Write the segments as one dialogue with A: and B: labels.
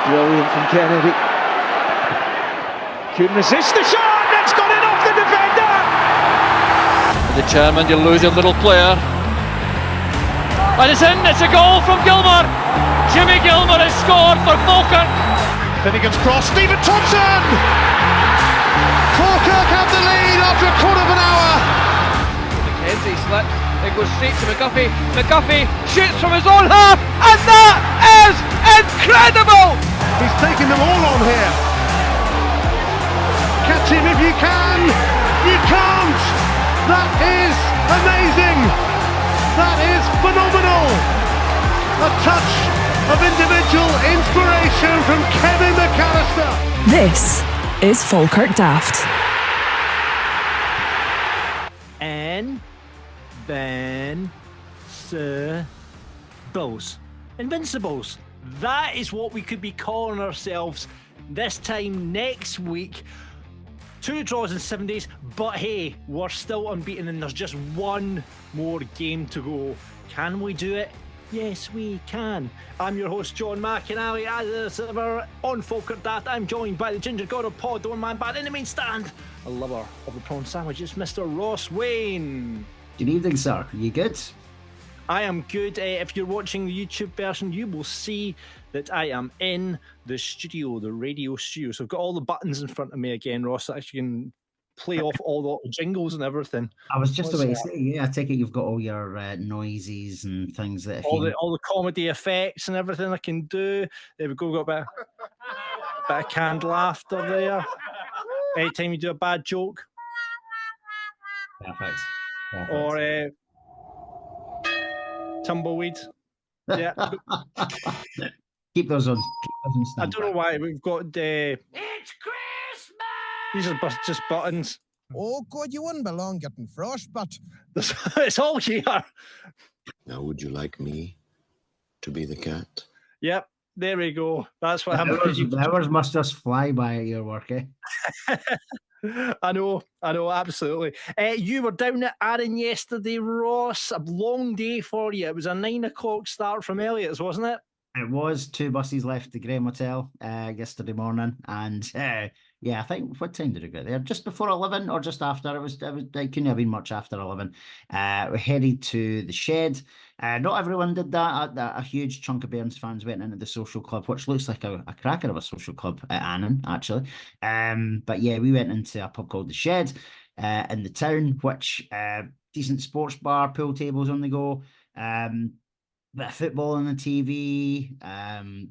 A: Brilliant from Kennedy. Couldn't resist the shot, and it's gone in off the defender.
B: Determined, you lose your little player. And it's in, it's a goal from Gilmour. Jimmy Gilmour has scored for Falkirk.
C: Finnegan's cross, Stephen Thompson! Falkirk have the lead after a quarter of an hour.
B: McKenzie slips, it goes straight to McGuffey. McGuffey shoots from his own half, and that is incredible!
C: He's taking them all on here. Catch him if you can. You can't. That is amazing. That is phenomenal. A touch of individual inspiration from Kevin McAllister.
D: This is Falkirk Daft.
E: Invincibles. That is what we could be calling ourselves this time next week. 2 draws in 7 days, but hey, we're still unbeaten and there's just one more game to go. Can we do it? Yes, we can. I'm your host, John McInally. As ever, on Falkirk Daft, I'm joined by the Ginger God of Pod, the one man band in the main stand, a lover of the prawn sandwiches, Mr. Ross Wayne.
F: Good evening, sir. Are you good?
E: I am good. If you're watching the YouTube version, you will see that I am in the studio, the radio studio. So I've got all the buttons in front of me again, Ross, that actually can play off all the jingles and everything.
F: I was just about to say, yeah, I take it you've got all your noises and things that...
E: All the comedy effects and everything I can do. There we go, we've got a bit of canned laughter there. Anytime you do a bad joke.
F: Perfect.
E: Or tumbleweed. Yeah.
F: Keep those on.
E: I don't know why we've got it's Christmas. These are just buttons.
G: Oh God, you wouldn't belong getting frostbite.
E: It's all here.
H: Now, would you like me to be the cat?
E: Yep, there we go. That's what
F: happens. The hours must just fly by at your work, eh?
E: I know, absolutely. You were down at Annan yesterday, Ross. A long day for you. It was a 9 o'clock start from Elliott's, wasn't it?
F: It was. 2 buses left the Graham Hotel yesterday morning, and yeah, I think, what time did it get there? Just before 11 or just after? It couldn't have been much after 11. We headed to the Shed. Not everyone did that. A huge chunk of Bairns fans went into the social club, which looks like a cracker of a social club at Annan, actually. But yeah, we went into a pub called the Shed in the town, which decent sports bar, pool tables on the go. Bit of football on the TV,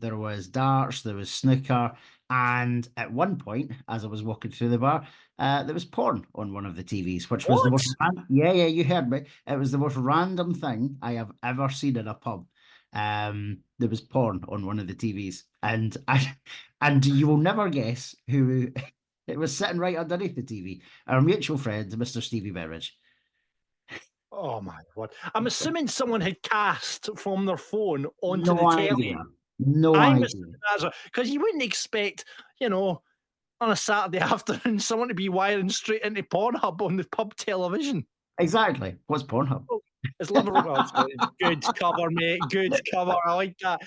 F: there was darts, there was snooker, and at one point, as I was walking through the bar, there was porn on one of the TVs, which was the most... Yeah, you heard me. It was the most random thing I have ever seen in a pub. There was porn on one of the TVs, and you will never guess who it was sitting right underneath the TV. Our mutual friend, Mr. Stevie Berridge.
E: Oh my word. I'm assuming someone had cast from their phone onto the telly.
F: No idea.
E: Because you wouldn't expect, on a Saturday afternoon, someone to be wiring straight into Pornhub on the pub television.
F: Exactly. What's Pornhub?
E: It's Liverpool. Good cover, mate. Good cover. I like that.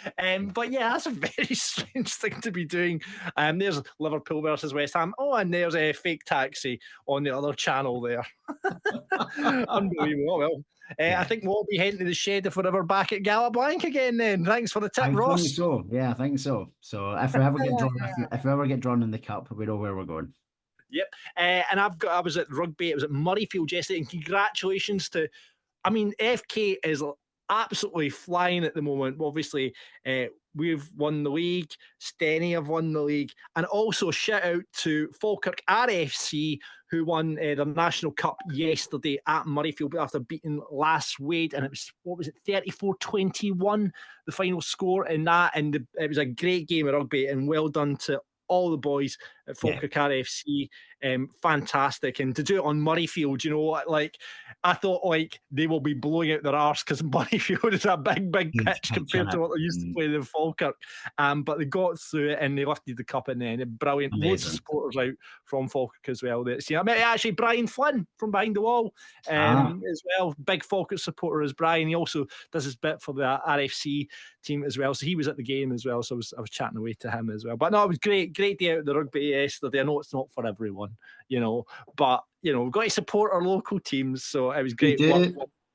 E: But yeah, that's a very strange thing to be doing. There's Liverpool versus West Ham. Oh, and there's a fake taxi on the other channel there. Unbelievable. Well, I think we'll be heading to the Shed if we're ever back at Galablanc again then. Thanks for the tip, Ross.
F: I think so. Yeah, I think so. So if we ever get drawn in the cup, we know where we're going.
E: Yep. And I was at rugby. It was at Murrayfield yesterday, and congratulations to... FK is absolutely flying at the moment. Obviously, we've won the league. Steny have won the league. And also shout out to Falkirk RFC, who won the National Cup yesterday at Murrayfield after beating Last Wade. And it was, 34-21, the final score in that. And it was a great game of rugby, and well done to all the boys at Falkirk RFC. Fantastic. And to do it on Murrayfield, you know, like, I thought, like, they will be blowing out their arse because Murrayfield is a big
F: Huge
E: pitch
F: pitch,
E: compared to
F: innit?
E: what they used to play in Falkirk. But they got through it and they lifted the cup in the end. Brilliant. Loads of
F: Amazing.
E: supporters out from Falkirk as well. I met actually Brian Flynn from behind the wall as well. Big Falkirk supporter as Brian. He also does his bit for the RFC team as well. So he was at the game as well. So I was chatting away to him as well. But no, it was great day out at the rugby yesterday. I know it's not for everyone, you know, but, you know, we've got to support our local teams. So it was great.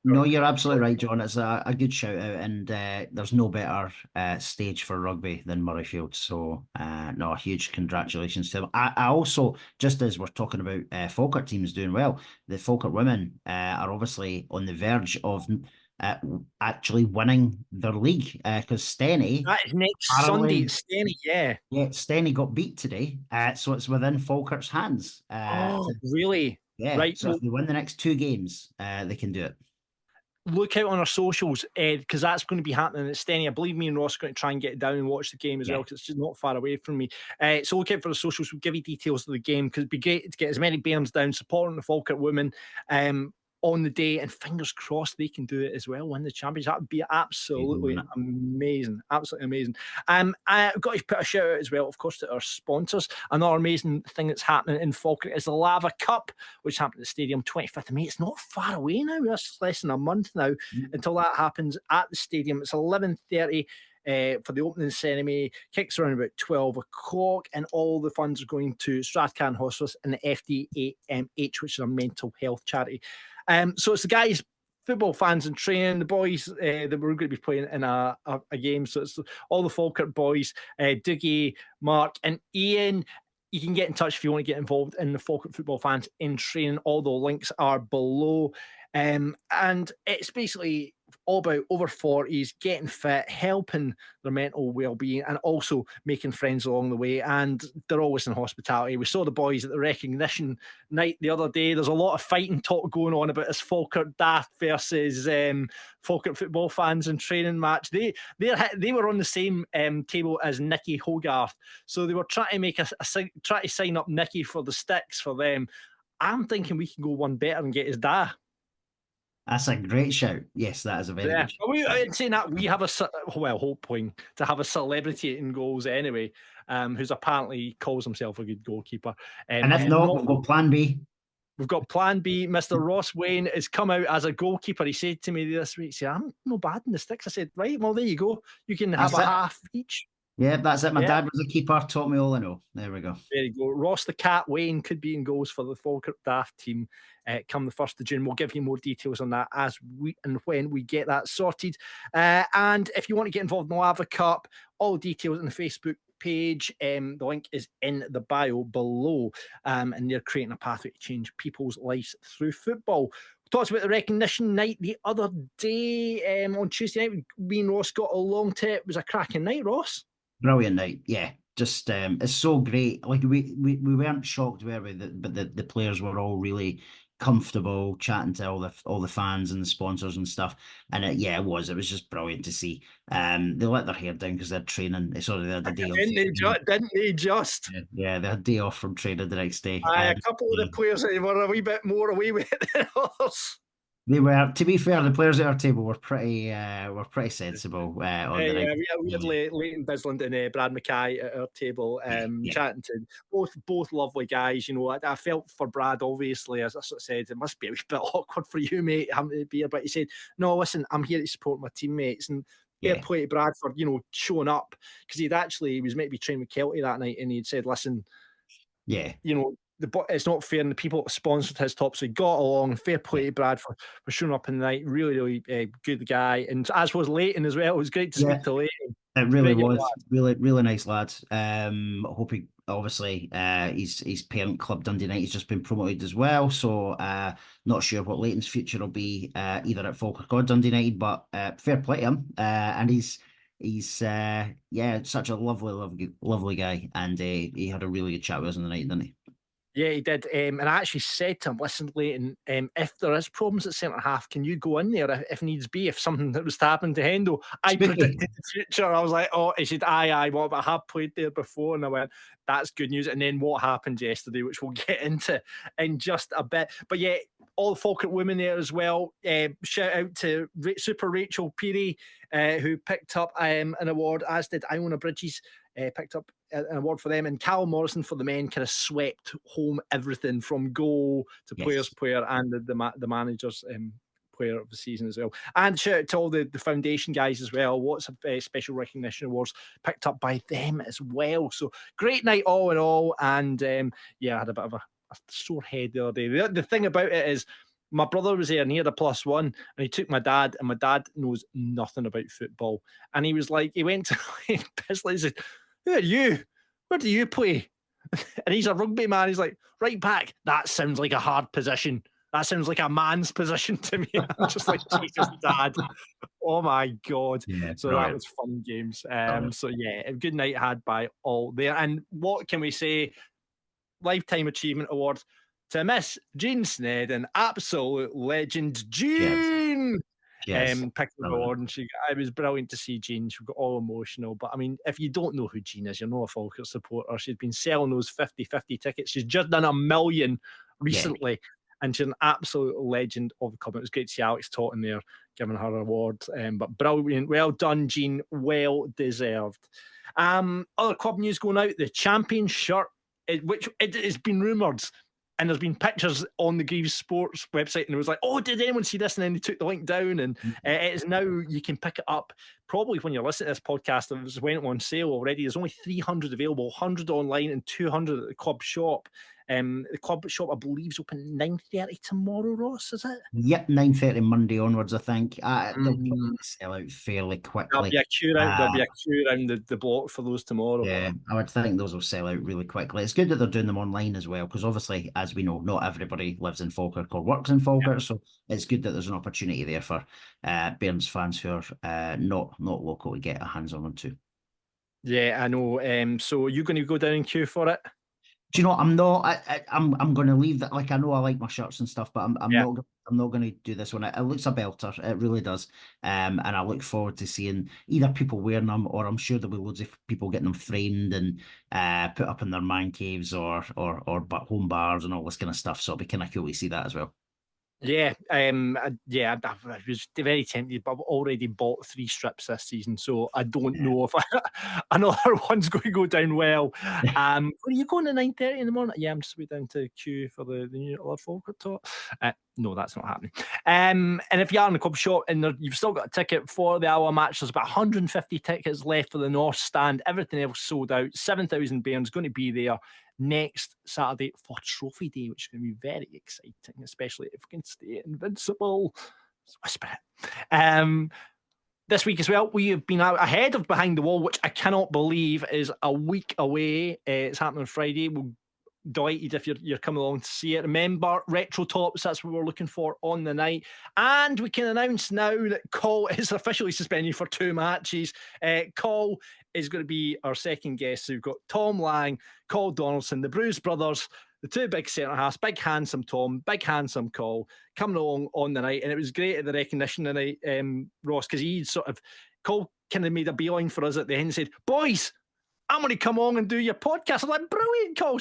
F: No, you're absolutely right, John. It's a good shout out, and there's no better stage for rugby than Murrayfield. So, no, huge congratulations to them. I also, just as we're talking about Falkirk teams doing well, the Falkirk women are obviously on the verge of actually winning their league because Steny.
E: That is next Sunday. It's Steny, yeah.
F: Yeah, Steny got beat today, so it's within Falkirk's hands.
E: Really?
F: Yeah,
E: right.
F: So if they win the next 2 games, they can do it.
E: Look out on our socials, Ed, because that's going to be happening at Steny. I believe me and Ross are going to try and get down and watch the game as well, because it's just not far away from me. So look out for the socials. We'll give you details of the game, because it'd be great to get as many bairns down supporting the Falkirk women on the day, and fingers crossed they can do it as well, win the championship. That would be absolutely amazing. Absolutely amazing. I've got to put a shout out as well, of course, to our sponsors. Another amazing thing that's happening in Falkirk is the Lava Cup, which happened at the stadium 25th of May. It's not far away now. That's less than a month now until that happens at the stadium. It's 11:30 for the opening ceremony. Kicks around about 12 o'clock, and all the funds are going to Strathcarron Hospice and the FDAMH, which is a mental health charity. So it's the guys, football fans in training, the boys that we're going to be playing in a game. So it's all the Falkirk boys, Dougie, Mark and Ian. You can get in touch if you want to get involved in the Falkirk football fans in training. All the links are below. And it's basically all about over 40s, getting fit, helping their mental well-being, and also making friends along the way. And they're always in hospitality. We saw the boys at the recognition night the other day. There's a lot of fighting talk going on about this Falkirk Daft versus Falkirk football fans in training match. They were on the same table as Nicky Hogarth, so they were trying to make try to sign up Nicky for the sticks for them. I'm thinking we can go one better and get his dad.
F: That's a great shout. Yes, that is a very good shout.
E: Saying that, we have hoping to have a celebrity in goals anyway, who's apparently calls himself a good goalkeeper.
F: And if not, we've got plan B.
E: We've got plan B. Mr. Ross Wayne has come out as a goalkeeper. He said to me this week, he said, I'm no bad in the sticks. I said, right, well, there you go. You can have a half each.
F: Yeah, that's it. My dad was a keeper, taught me all I know. There we go.
E: There you go. Ross the Cat Wayne could be in goals for the Falkirk Daft team come the 1st of June. We'll give you more details on that as we and when we get that sorted. And if you want to get involved in the Lava Cup, all details on the Facebook page. The link is in the bio below. And they're creating a pathway to change people's lives through football. Talked about the recognition night the other day on Tuesday night. Me and Ross got along to it. It was a cracking night, Ross.
F: Brilliant night, yeah. Just it's so great. Like we weren't shocked, were we? But the players were all really comfortable chatting to all the fans and the sponsors and stuff. And it was just brilliant to see. They let their hair down because they're training. Sorry, they had the day off.
E: Didn't they just?
F: Yeah, they had a day off from training the next day.
E: A couple of the players were a wee bit more away with it than others.
F: They were, to be fair, the players at our table were pretty sensible.
E: We had Leighton Bisland and Brad Mackay at our table, chatting to both lovely guys. You know, I felt for Brad, obviously, as I sort of said, it must be a wee bit awkward for you, mate, having to be here. But he said, no, listen, I'm here to support my teammates. And fair play to Brad for, showing up, because he was meant to be training with Kelty that night, and he'd said, listen, it's not fair, and the people that sponsored his top, so he got along. Fair play to Brad for showing up in the night. Really, really good guy, and as was Leighton as well. It was great to speak to Leighton.
F: It really was. Really, really nice lad. Hope he, obviously, his parent club Dundee United's just been promoted as well, so not sure what Leighton's future will be either at Falkirk or Dundee United, but fair play to him. And he's such a lovely guy, and he had a really good chat with us on the night, didn't he?
E: Yeah, he did. And I actually said to him, listen, Leighton, if there is problems at centre half, can you go in there if needs be? If something that was to happen to Hendo, I predicted the future. I was like, oh, he said, aye, well, but I have played there before. And I went, that's good news. And then what happened yesterday, which we'll get into in just a bit. But yeah, all the Falkirk women there as well. Shout out to Super Rachel Peary, who picked up an award, as did Iona Bridges. Picked up an award for them, and Cal Morrison for the men kind of swept home everything from goal to players player and the managers player of the season as well. And shout out to all the foundation guys as well. Lots of special recognition awards picked up by them as well. So great night all in all. And yeah, I had a bit of a sore head the other day. The thing about it is, my brother was there and he had a +1, and he took my dad, and my dad knows nothing about football. And he was like, he went to Bisley and said, who are you? Where do you play? And he's a rugby man. He's like, right back. That sounds like a hard position. That sounds like a man's position to me. I'm just like, Jesus, Dad. Oh my God.
F: Yeah,
E: so that was fun games. So yeah, a good night had by all there. And what can we say? Lifetime Achievement Award to Miss Jean Snedden, absolute legend. Jean! Picked the award, and it was brilliant to see Jean. She got all emotional. But I mean, if you don't know who Jean is, you're not a Falkirk supporter. She's been selling those 50-50 tickets. She's just done 1 million recently, and she's an absolute legend of the club. It was great to see Alex Totten there giving her award. But brilliant, well done, Jean, well deserved. Other club news going out: the champion shirt, which it has been rumoured. And there's been pictures on the Greaves Sports website, and it was like, oh, did anyone see this? And then they took the link down, and it is now, you can pick it up. Probably when you're listening to this podcast, it was went on sale already. There's only 300 available, 100 online and 200 at the club shop. The club shop, I believe, is open 9:30 tomorrow, Ross, is it?
F: Yep, 9:30 Monday onwards, I think. They'll probably sell out fairly quickly.
E: There'll be a queue around the block for those tomorrow.
F: Yeah, I would think those will sell out really quickly. It's good that they're doing them online as well, because obviously, as we know, not everybody lives in Falkirk or works in Falkirk, so it's good that there's an opportunity there for Bairns fans who are not local to get a hands on them too.
E: Yeah, I know. So you're going to go down and queue for it?
F: Do you know? I'm not. I'm going to leave that. Like, I know I like my shirts and stuff, but I'm not going to do this one. It looks a belter. It really does. And I look forward to seeing either people wearing them, or I'm sure there'll be loads of people getting them framed and put up in their man caves or home bars and all this kind of stuff. So it'll be kind of cool to see that as well.
E: Yeah, I was very tempted, but I've already bought 3 strips this season, so I don't know if another one's going to go down well. Are you going at 9:30 in the morning? Yeah, I'm just way down to queue for the new Lord Falkirk talk. No, that's not happening. And if you are in the club shop and you've still got a ticket for the Alloa match, there's about 150 tickets left for the North Stand. Everything else sold out. 7,000 Bairns going to be there next Saturday for Trophy Day, which is going to be very exciting, especially if we can stay invincible. Whisper it. This week as well, we have been out ahead of Behind the Wall, which I cannot believe is a week away. It's happening on Friday. We'll delighted if you're coming along to see it. Remember, Retro Tops, that's what we're looking for on the night. And we can announce now that Cole is officially suspended for 2 matches. Cole is going to be our second guest. So we've got Tom Lang, Cole Donaldson, the Bruce brothers, the 2 big centre halves, big handsome Tom, big handsome Cole, coming along on the night. And it was great at the recognition tonight, Ross, because Cole kind of made a beeline for us at the end and said, boys, I'm going to come on and do your podcast. I'm like, brilliant, Cole.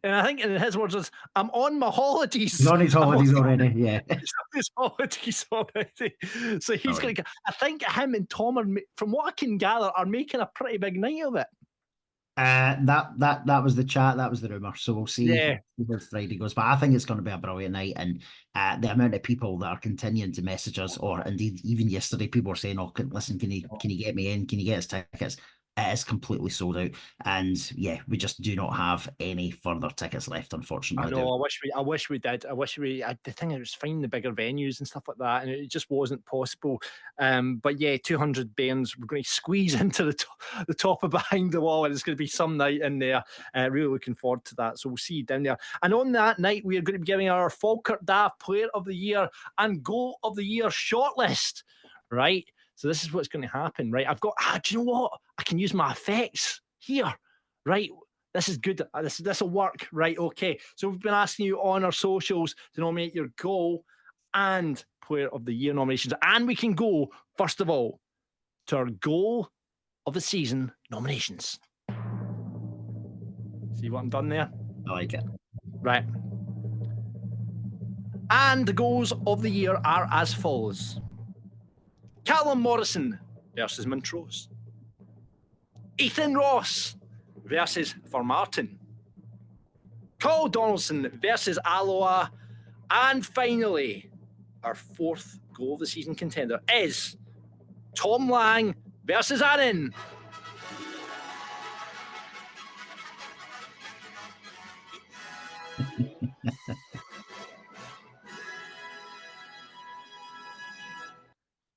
E: And I think in his words was, I'm on my holidays.
F: He's on his holidays already, yeah.
E: He's on his holidays already. So he's going to, I think him and Tom are, from what I can gather, are making a pretty big night of it.
F: That was the chat, that was the rumour. So we'll see how Friday goes. But I think it's going to be a brilliant night, and the amount of people that are continuing to message us, or indeed even yesterday, people were saying, "Oh, listen, can you get me in? Can you get us tickets?" It is completely sold out, and yeah, we just do not have any further tickets left, unfortunately.
E: I know. I wish we did. The thing is, it was finding the bigger venues and stuff like that, and it just wasn't possible. But yeah, 200 Bairns. We're going to squeeze into the top of Behind the Wall, and it's going to be some night in there. Really looking forward to that. So we'll see you down there. And on that night, we are going to be giving our Falkirk Daft Player of the Year and Goal of the Year shortlist. Right. So this is what's going to happen, right? I've got, do you know what? I can use my effects here, right? This is good. This will work. Right, okay. So we've been asking you on our socials to nominate your goal and player of the year nominations. And we can go, first of all, to our goal of the season nominations. See what I'm done there?
F: I like it.
E: Right. And the goals of the year are as follows. Callum Morrison versus Montrose. Ethan Ross versus Formartine. Carl Donaldson versus Alloa. And finally, our fourth goal of the season contender is Tom Lang versus Annan.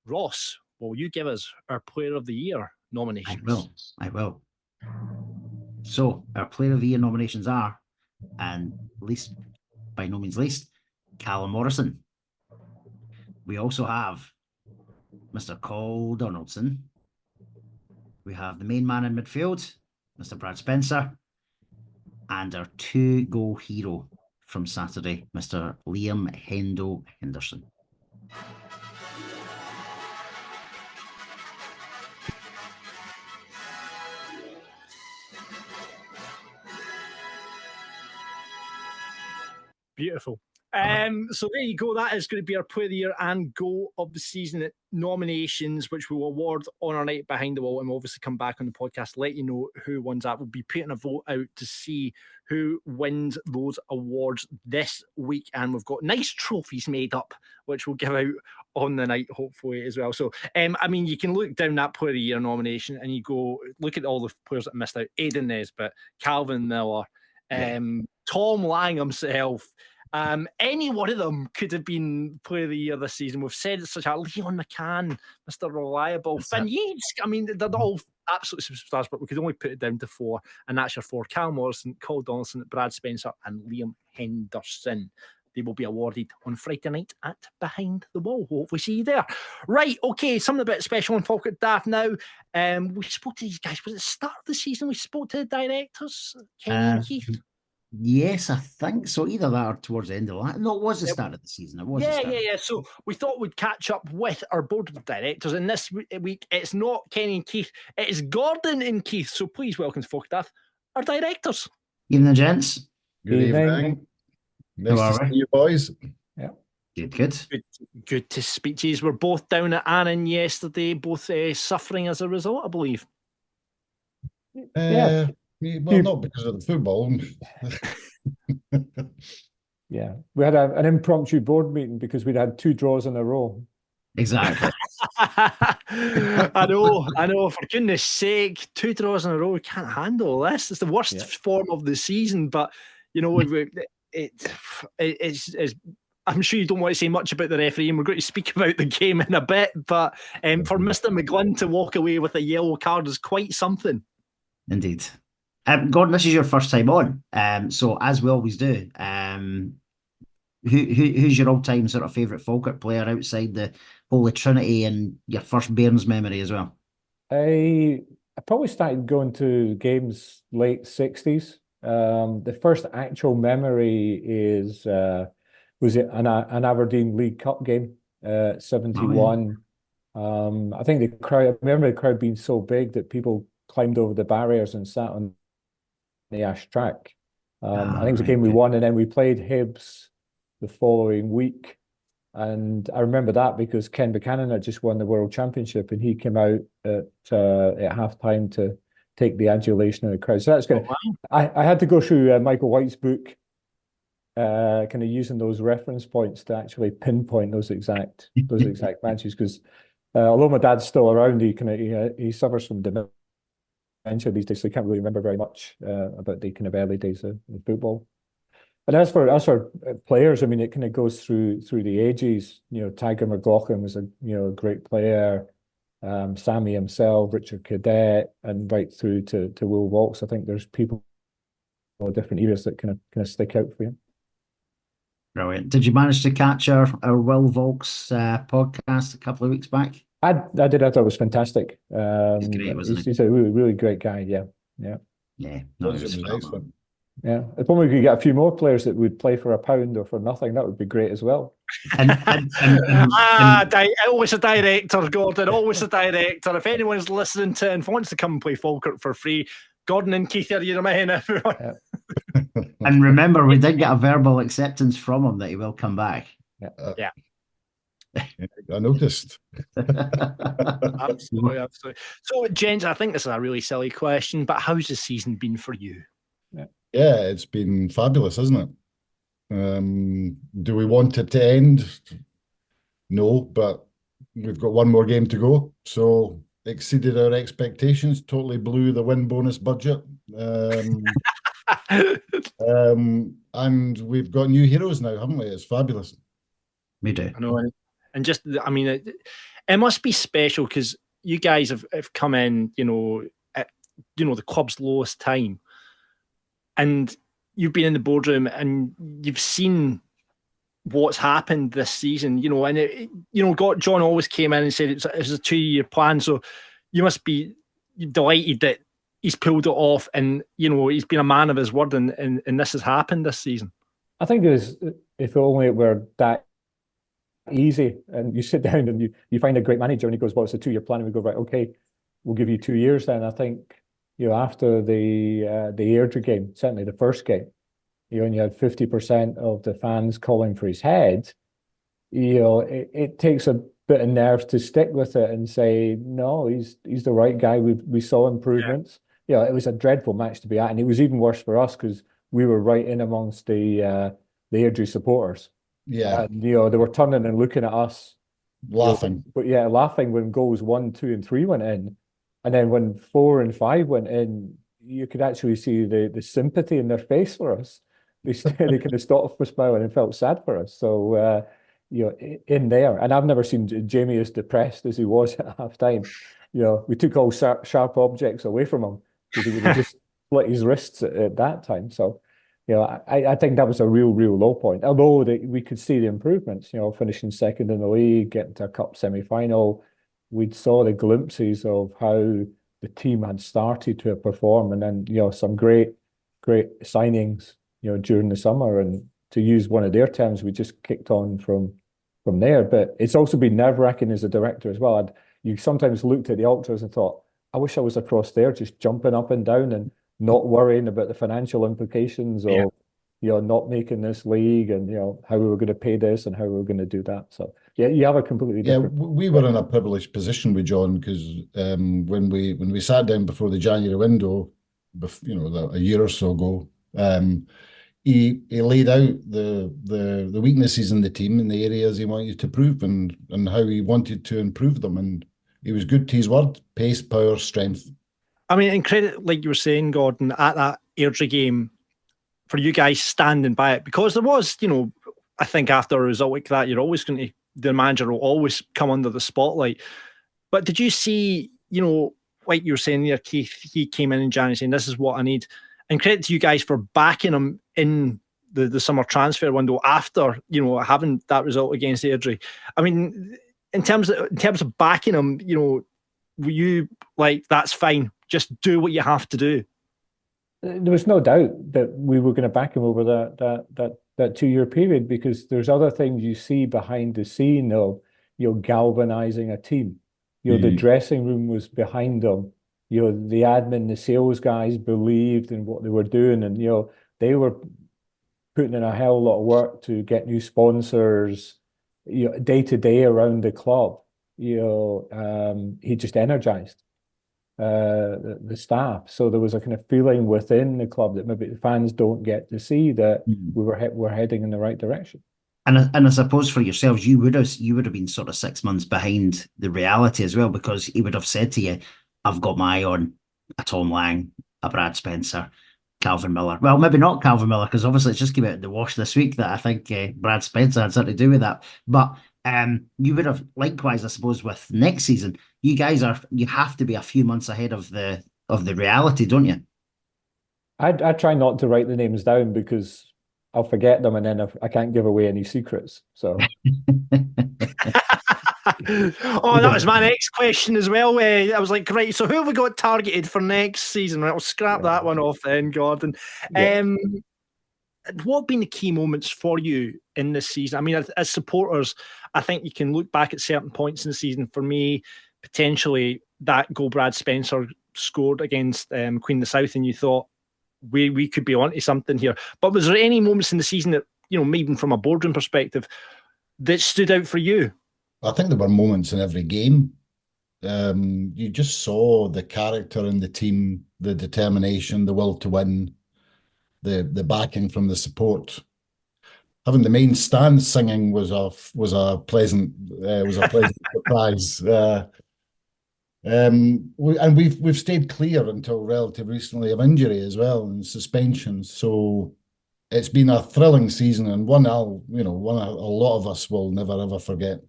E: Ross, will you give us our Player of the Year nominations?
F: I will. So, our Player of the Year nominations are, and least, by no means least, Callum Morrison. We also have Mr. Cole Donaldson. We have the main man in midfield, Mr. Brad Spencer. And our 2-goal hero from Saturday, Mr. Liam Hendo Henderson.
E: Beautiful. So there you go. That is going to be our Player of the Year and Goal of the Season nominations, which we will award on our night behind the wall, and we'll obviously come back on the podcast, let you know who wins that. We'll be putting a vote out to see who wins those awards this week, and we've got nice trophies made up, which we'll give out on the night, hopefully, as well. So, I mean, you can look down that Player of the Year nomination and you go, look at all the players that missed out. Aidan Nesbitt, Calvin Miller, Tom Lang himself. Any one of them could have been Player of the Year this season. We've said it's such a Leon McCann, Mr. Reliable, Finn Yates. I mean, they're all absolute superstars, but we could only put it down to 4, and that's your 4: Cal Morrison, Cole Donaldson, Brad Spencer, and Liam Henderson. They will be awarded on Friday night at Behind the Wall. Hopefully see you there. Right, okay, something a bit special on Falkirk Daft now. We spoke to these guys. Was it the start of the season we spoke to the directors, Kenny and Keith?
F: Yes, I think so. Either that or towards the end of that. No, it was the start of the season. It was.
E: Yeah. So we thought we'd catch up with our board of directors, and this week it's not Kenny and Keith, it is Gordon and Keith. So please welcome to Falkirk Daft, our directors.
F: Evening, gents.
I: Good evening. Nice to see you, boys.
F: Yeah. Good
E: to speak to you. We're both down at Annan yesterday, both suffering as a result, I believe.
I: Well, not because of the football.
J: Yeah, we had an impromptu board meeting because we'd had 2 draws in a row.
F: Exactly.
E: I know. For goodness sake, 2 draws in a row. We can't handle this. It's the worst form of the season. But you know, it's. I'm sure you don't want to say much about the referee, and we're going to speak about the game in a bit. But for Mr. McGlynn to walk away with a yellow card is quite something.
F: Indeed. Gordon, this is your first time on, so as we always do, who's your all-time sort of favourite Falkirk player outside the Holy Trinity and your first Bairns memory as well?
J: I probably started going to games late 60s. The first actual memory was it an Aberdeen League Cup game, 71. Oh, yeah. I think I remember the crowd being so big that people climbed over the barriers and sat on the Ash track. I think it was a game we won, and then we played Hibs the following week. And I remember that because Ken Buchanan had just won the World Championship, and he came out at half-time to take the adulation of the crowd. So that's good. I had to go through Michael White's book, kind of using those reference points to actually pinpoint those exact matches, because although my dad's still around, he suffers from dementia these days, so I can't really remember very much about the kind of early days of football. And as for players, I mean, it kind of goes through the ages. You know, Tiger McLaughlin was a great player. Sammy himself, Richard Cadet, and right through to Will Walks. I think there's people of different eras that kind of stick out for you.
F: Brilliant. Did you manage to catch our Will Volks podcast a couple of weeks back?
J: I did. I thought it was fantastic.
F: He's great, wasn't he?
J: He's a really, really great guy. Yeah.
F: Yeah,
I: No,
F: no, it was
I: it was
F: phenomenal.
I: excellent.
J: Yeah, if only we could get a few more players that would play for £1 or for nothing, that would be great as well.
E: Always a director, Gordon. Always a director. If anyone's listening to and wants to come and play Falkirk for free, Gordon and Keith are your man. Everyone.
J: Yeah.
F: And remember, we did get a verbal acceptance from him that he will come back.
E: Yeah.
I: I noticed.
E: Absolutely. So, gents, I think this is a really silly question, but how's the season been for you?
I: Yeah, it's been fabulous, isn't it? Do we want it to end? No, but we've got one more game to go. So exceeded our expectations, totally blew the win bonus budget. And we've got new heroes now, haven't we? It's fabulous.
F: We do.
E: I know. And just, I mean, it must be special because you guys have come in, at the club's lowest time. And you've been in the boardroom and you've seen what's happened this season, and John always came in and said it's a 2-year plan. So you must be delighted that he's pulled it off and, he's been a man of his word and this has happened this season.
J: I think if only it were that easy and you sit down and you find a great manager and he goes, well, it's a 2-year plan. And we go, right, okay, we'll give you 2 years then. I think, after the Airdrie game, certainly the first game, and you had 50% of the fans calling for his head, it takes a bit of nerve to stick with it and say, no, he's the right guy. We saw improvements. Yeah. It was a dreadful match to be at, and it was even worse for us because we were right in amongst the Airdrie supporters.
I: Yeah.
J: And, they were turning and looking at us.
I: Laughing.
J: Laughing when goals 1, 2, and 3 went in. And then when 4 and 5 went in, you could actually see the sympathy in their face for us. They could have stopped for smiling and felt sad for us. So, in there, and I've never seen Jamie as depressed as he was at half time. We took all sharp objects away from him because he would have just split his wrists at that time. So, I think that was a real low point. Although we could see the improvements, finishing second in the league, getting to a cup semi-final. We saw the glimpses of how the team had started to perform, and then some great signings during the summer. And to use one of their terms, we just kicked on from there. But it's also been nerve-wracking as a director as well. You sometimes looked at the ultras and thought, I wish I was across there, just jumping up and down and not worrying about the financial implications of not making this league and how we were going to pay this and how we were going to do that. So you have a completely different.
I: Yeah, we were in a privileged position with John because when we sat down before the January window, a year or so ago, he laid out the weaknesses in the team and the areas he wanted to improve and how he wanted to improve them, and he was good to his word: pace, power, strength.
E: I mean, and credit, like you were saying, Gordon, at that Airdrie game, for you guys standing by it, because there was, I think after a result like that, you're always going to, the manager will always come under the spotlight. But did you see, like you were saying there, Keith, he came in January saying, this is what I need. And credit to you guys for backing him in the summer transfer window after, having that result against Airdrie. I mean, in terms of backing him, were you like, that's fine, just do what you have to do?
J: There was no doubt that we were going to back him over that 2-year period, because there's other things you see behind the scene of galvanizing a team. The dressing room was behind them. The admin, the sales guys believed in what they were doing, and they were putting in a hell of a lot of work to get new sponsors. Day to day around the club. He just energized the staff. So there was a kind of feeling within the club that maybe the fans don't get to see, that we're heading in the right direction.
F: And I suppose for yourselves, you would have been sort of 6 months behind the reality as well, because he would have said to you, I've got my eye on a Tom Lang, a Brad Spencer, Calvin Miller. Well, maybe not Calvin Miller, because obviously it's just came out in the wash this week that I think Brad Spencer had something to do with that. But you would have likewise, I suppose, with next season. You guys you have to be a few months ahead of the reality, don't you?
J: I try not to write the names down because I'll forget them, and then I can't give away any secrets. So
E: Oh, that was my next question as well. I was like, right, so who have we got targeted for next season? Right, I'll scrap that one off then, Gordon.
J: Yeah.
E: What have been the key moments for you in this season? I mean, as supporters, I think you can look back at certain points in the season. For me, potentially that goal Brad Spencer scored against Queen of the South, and you thought we could be onto something here. But was there any moments in the season that, maybe from a boardroom perspective, that stood out for you?
I: I think there were moments in every game. You just saw the character in the team, the determination, the will to win, the backing from the support. Having the main stand singing was a pleasant surprise. And we've stayed clear until relatively recently of injury as well and suspension. So it's been a thrilling season, and one a lot of us will never ever forget.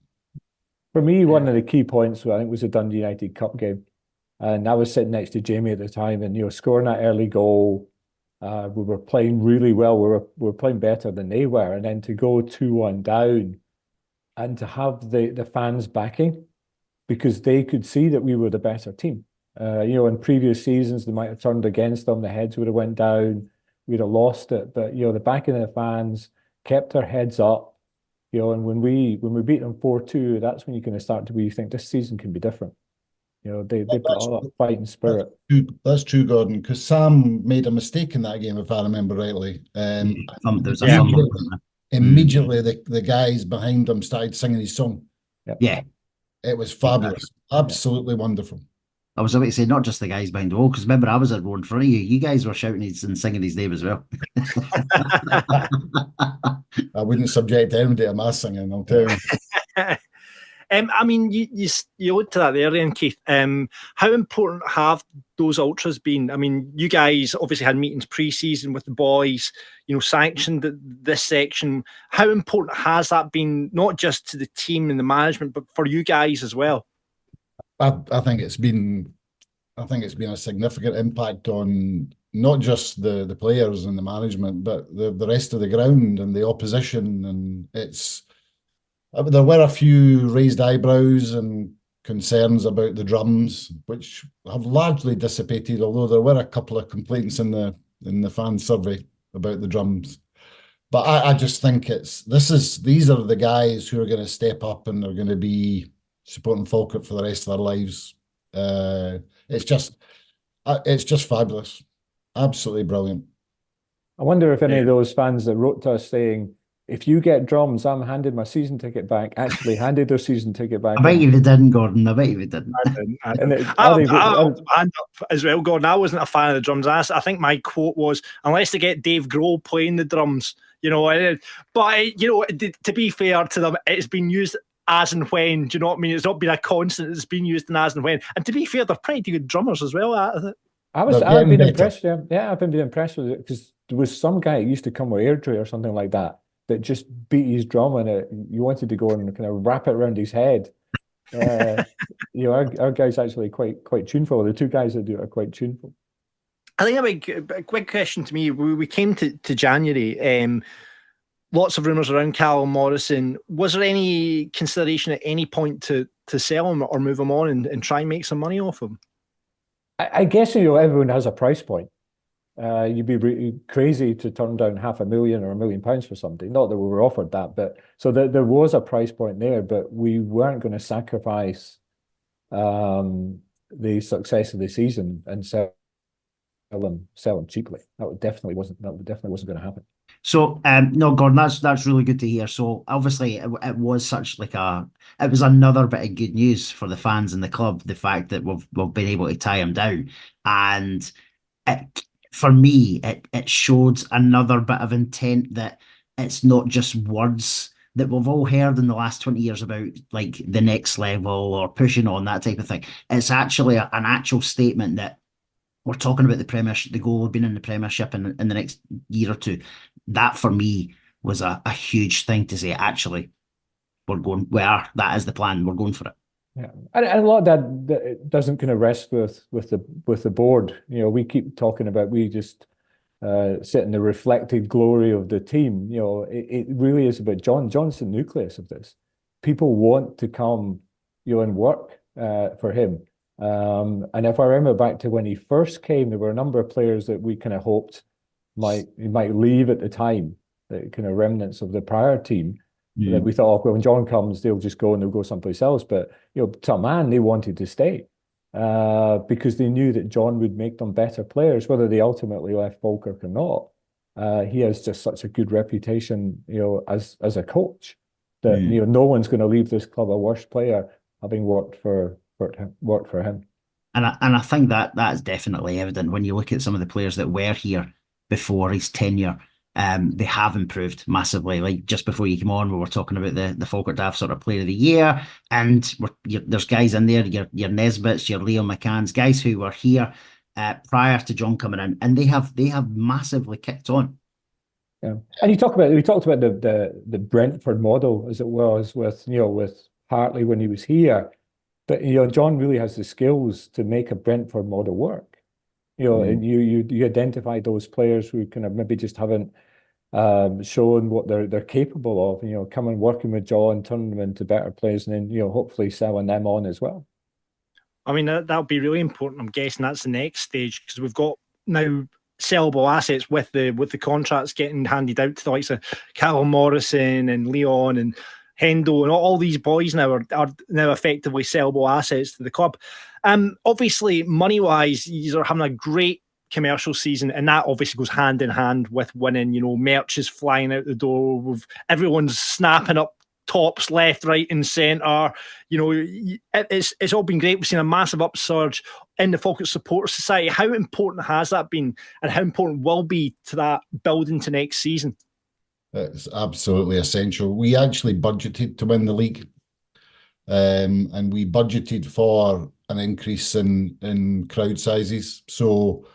J: For me, one of the key points, I think, was the Dundee United Cup game. And I was sitting next to Jamie at the time, and scoring that early goal, we were playing really well. We were playing better than they were. And then to go 2-1 down and to have the fans backing, because they could see that we were the better team. In previous seasons, they might have turned against them, the heads would have went down, we'd have lost it. But the backing of the fans kept their heads up. And when we beat them 4-2, that's when you kind of start to you think this season can be different. They put all that fighting spirit.
I: That's true, Gordon, because Sam made a mistake in that game, if I remember rightly. Immediately, the guys behind him started singing his song.
F: Yeah.
I: It was fabulous. Absolutely wonderful.
F: I was about to say, not just the guys behind the wall, because remember, I was at row in front of you. You guys were shouting and singing his name as well.
I: I wouldn't subject anybody to my singing, I'll tell you.
E: I mean, you looked at that there then, Keith. How important have those ultras been? I mean, you guys obviously had meetings pre-season with the boys, sanctioned this section. How important has that been, not just to the team and the management, but for you guys as well?
I: I think it's been a significant impact on not just the players and the management, but the rest of the ground and the opposition. And there were a few raised eyebrows and concerns about the drums, which have largely dissipated, although there were a couple of complaints in the fan survey about the drums. But I just think these are the guys who are going to step up and are going to be supporting Falkirk for the rest of their lives. It's just fabulous. Absolutely brilliant.
J: I wonder if any of those fans that wrote to us saying, if you get drums, I'm handing my season ticket back, actually handed their season ticket back.
F: I bet you didn't, Gordon. I bet you didn't.
E: I'll hand up as well, Gordon. I wasn't a fan of the drums. I think my quote was, unless they get Dave Grohl playing the drums, But, to be fair to them, it's been used as and when. Do you know what I mean? It's not been a constant. It's been used in as and when. And to be fair, they're pretty good drummers as well.
J: I've been impressed. Yeah, I've been impressed with it, because there was some guy who used to come with Airdrie or something like that just beat his drum, and you wanted to go and kind of wrap it around his head. Our guy's actually quite tuneful. The two guys that do it are quite tuneful.
E: I think a quick question to me. We came to January. Lots of rumours around Callum Morrison. Was there any consideration at any point to sell him or move him on and try and make some money off him?
J: I guess everyone has a price point. You'd be really crazy to turn down £500,000 or £1 million for something. Not that we were offered that, but so there was a price point there, but we weren't going to sacrifice the success of the season and sell him cheaply. That definitely wasn't going to happen.
F: So, no, Gordon, that's really good to hear. So, obviously, it was it was another bit of good news for the fans and the club, the fact that we've been able to tie him down, and for me, it showed another bit of intent that it's not just words that we've all heard in the last 20 years about, like, the next level or pushing on, that type of thing. It's actually an actual statement that we're talking about the Premiership, the goal of being in the Premiership in the next year or two. That, for me, was a huge thing to say, actually, that is the plan, we're going for it.
J: Yeah, and a lot of that doesn't kind of rest with the board. We keep talking about, we just sit in the reflected glory of the team. It really is about John. John's the nucleus of this. People want to come in work for him. And if I remember back to when he first came, there were a number of players that we kind of hoped he might leave at the time, the kind of remnants of the prior team. That we thought, well, when John comes, they'll just go and they'll go someplace else. But to a man, they wanted to stay because they knew that John would make them better players, whether they ultimately left Falkirk or not. He has just such a good reputation, as a coach that no one's going to leave this club a worse player having worked for him.
F: And I think that's definitely evident when you look at some of the players that were here before his tenure. They have improved massively. Like just before you came on, we were talking about the Falkirk Daft sort of Player of the Year, and there's guys in there, your Nesbitts, your Leo McCanns, guys who were here prior to John coming in, and they have massively kicked on.
J: Yeah, and we talked about the Brentford model as it was with Hartley when he was here, but John really has the skills to make a Brentford model work. And you identify those players who kind of maybe just haven't shown what they're capable of. Coming working with John, turning them into better players, and then hopefully selling them on as well.
E: I mean that'll be really important. I'm guessing that's the next stage because we've got now sellable assets with the contracts getting handed out to the likes of Callum Morrison and Leon and Hendo and all these boys now are now effectively sellable assets to the club. Obviously, money-wise, you are having a great commercial season, and that obviously goes hand in hand with winning. Merch is flying out the door. Everyone's snapping up tops left, right, and centre. It's all been great. We've seen a massive upsurge in the Falkirk Supporters Society. How important has that been, and how important will be to that building to next season?
I: It's absolutely essential. We actually budgeted to win the league, and we budgeted for an increase in crowd sizes. So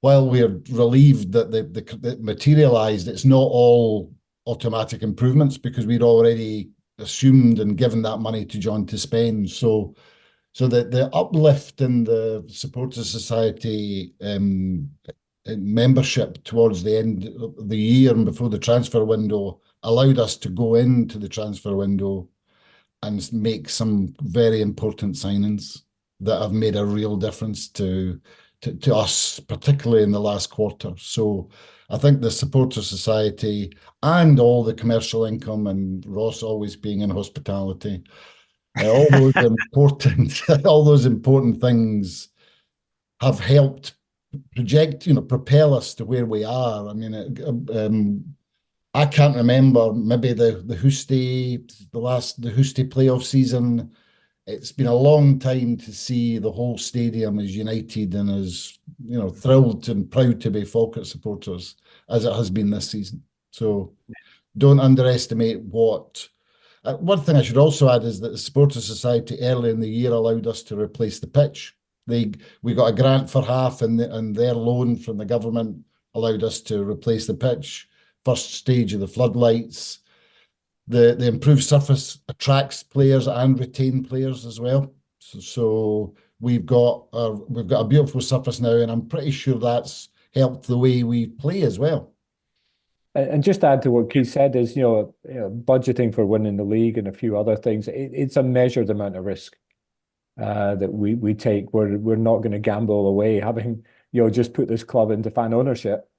I: while we're relieved that that materialised, it's not all automatic improvements because we'd already assumed and given that money to John to spend. So the uplift in the Supporters Society membership towards the end of the year and before the transfer window allowed us to go into the transfer window and make some very important signings that have made a real difference to us, particularly in the last quarter. So I think the Supporters Society and all the commercial income, and Ross always being in hospitality, all those important things have helped propel us to where we are. I mean, I can't remember maybe the Hoosty playoff season. It's been a long time to see the whole stadium as united and as thrilled and proud to be Falkirk supporters as it has been this season. So don't underestimate what. One thing I should also add is that the Supporters Society early in the year allowed us to replace the pitch. We got a grant for half, and their loan from the government allowed us to replace the pitch. First stage of the floodlights. The improved surface attracts players and retain players as well. So we've got a beautiful surface now, and I'm pretty sure that's helped the way we play as well.
J: And just to add to what Keith said is, budgeting for winning the league and a few other things, it's a measured amount of risk that we take. We're not going to gamble away, having just put this club into fan ownership.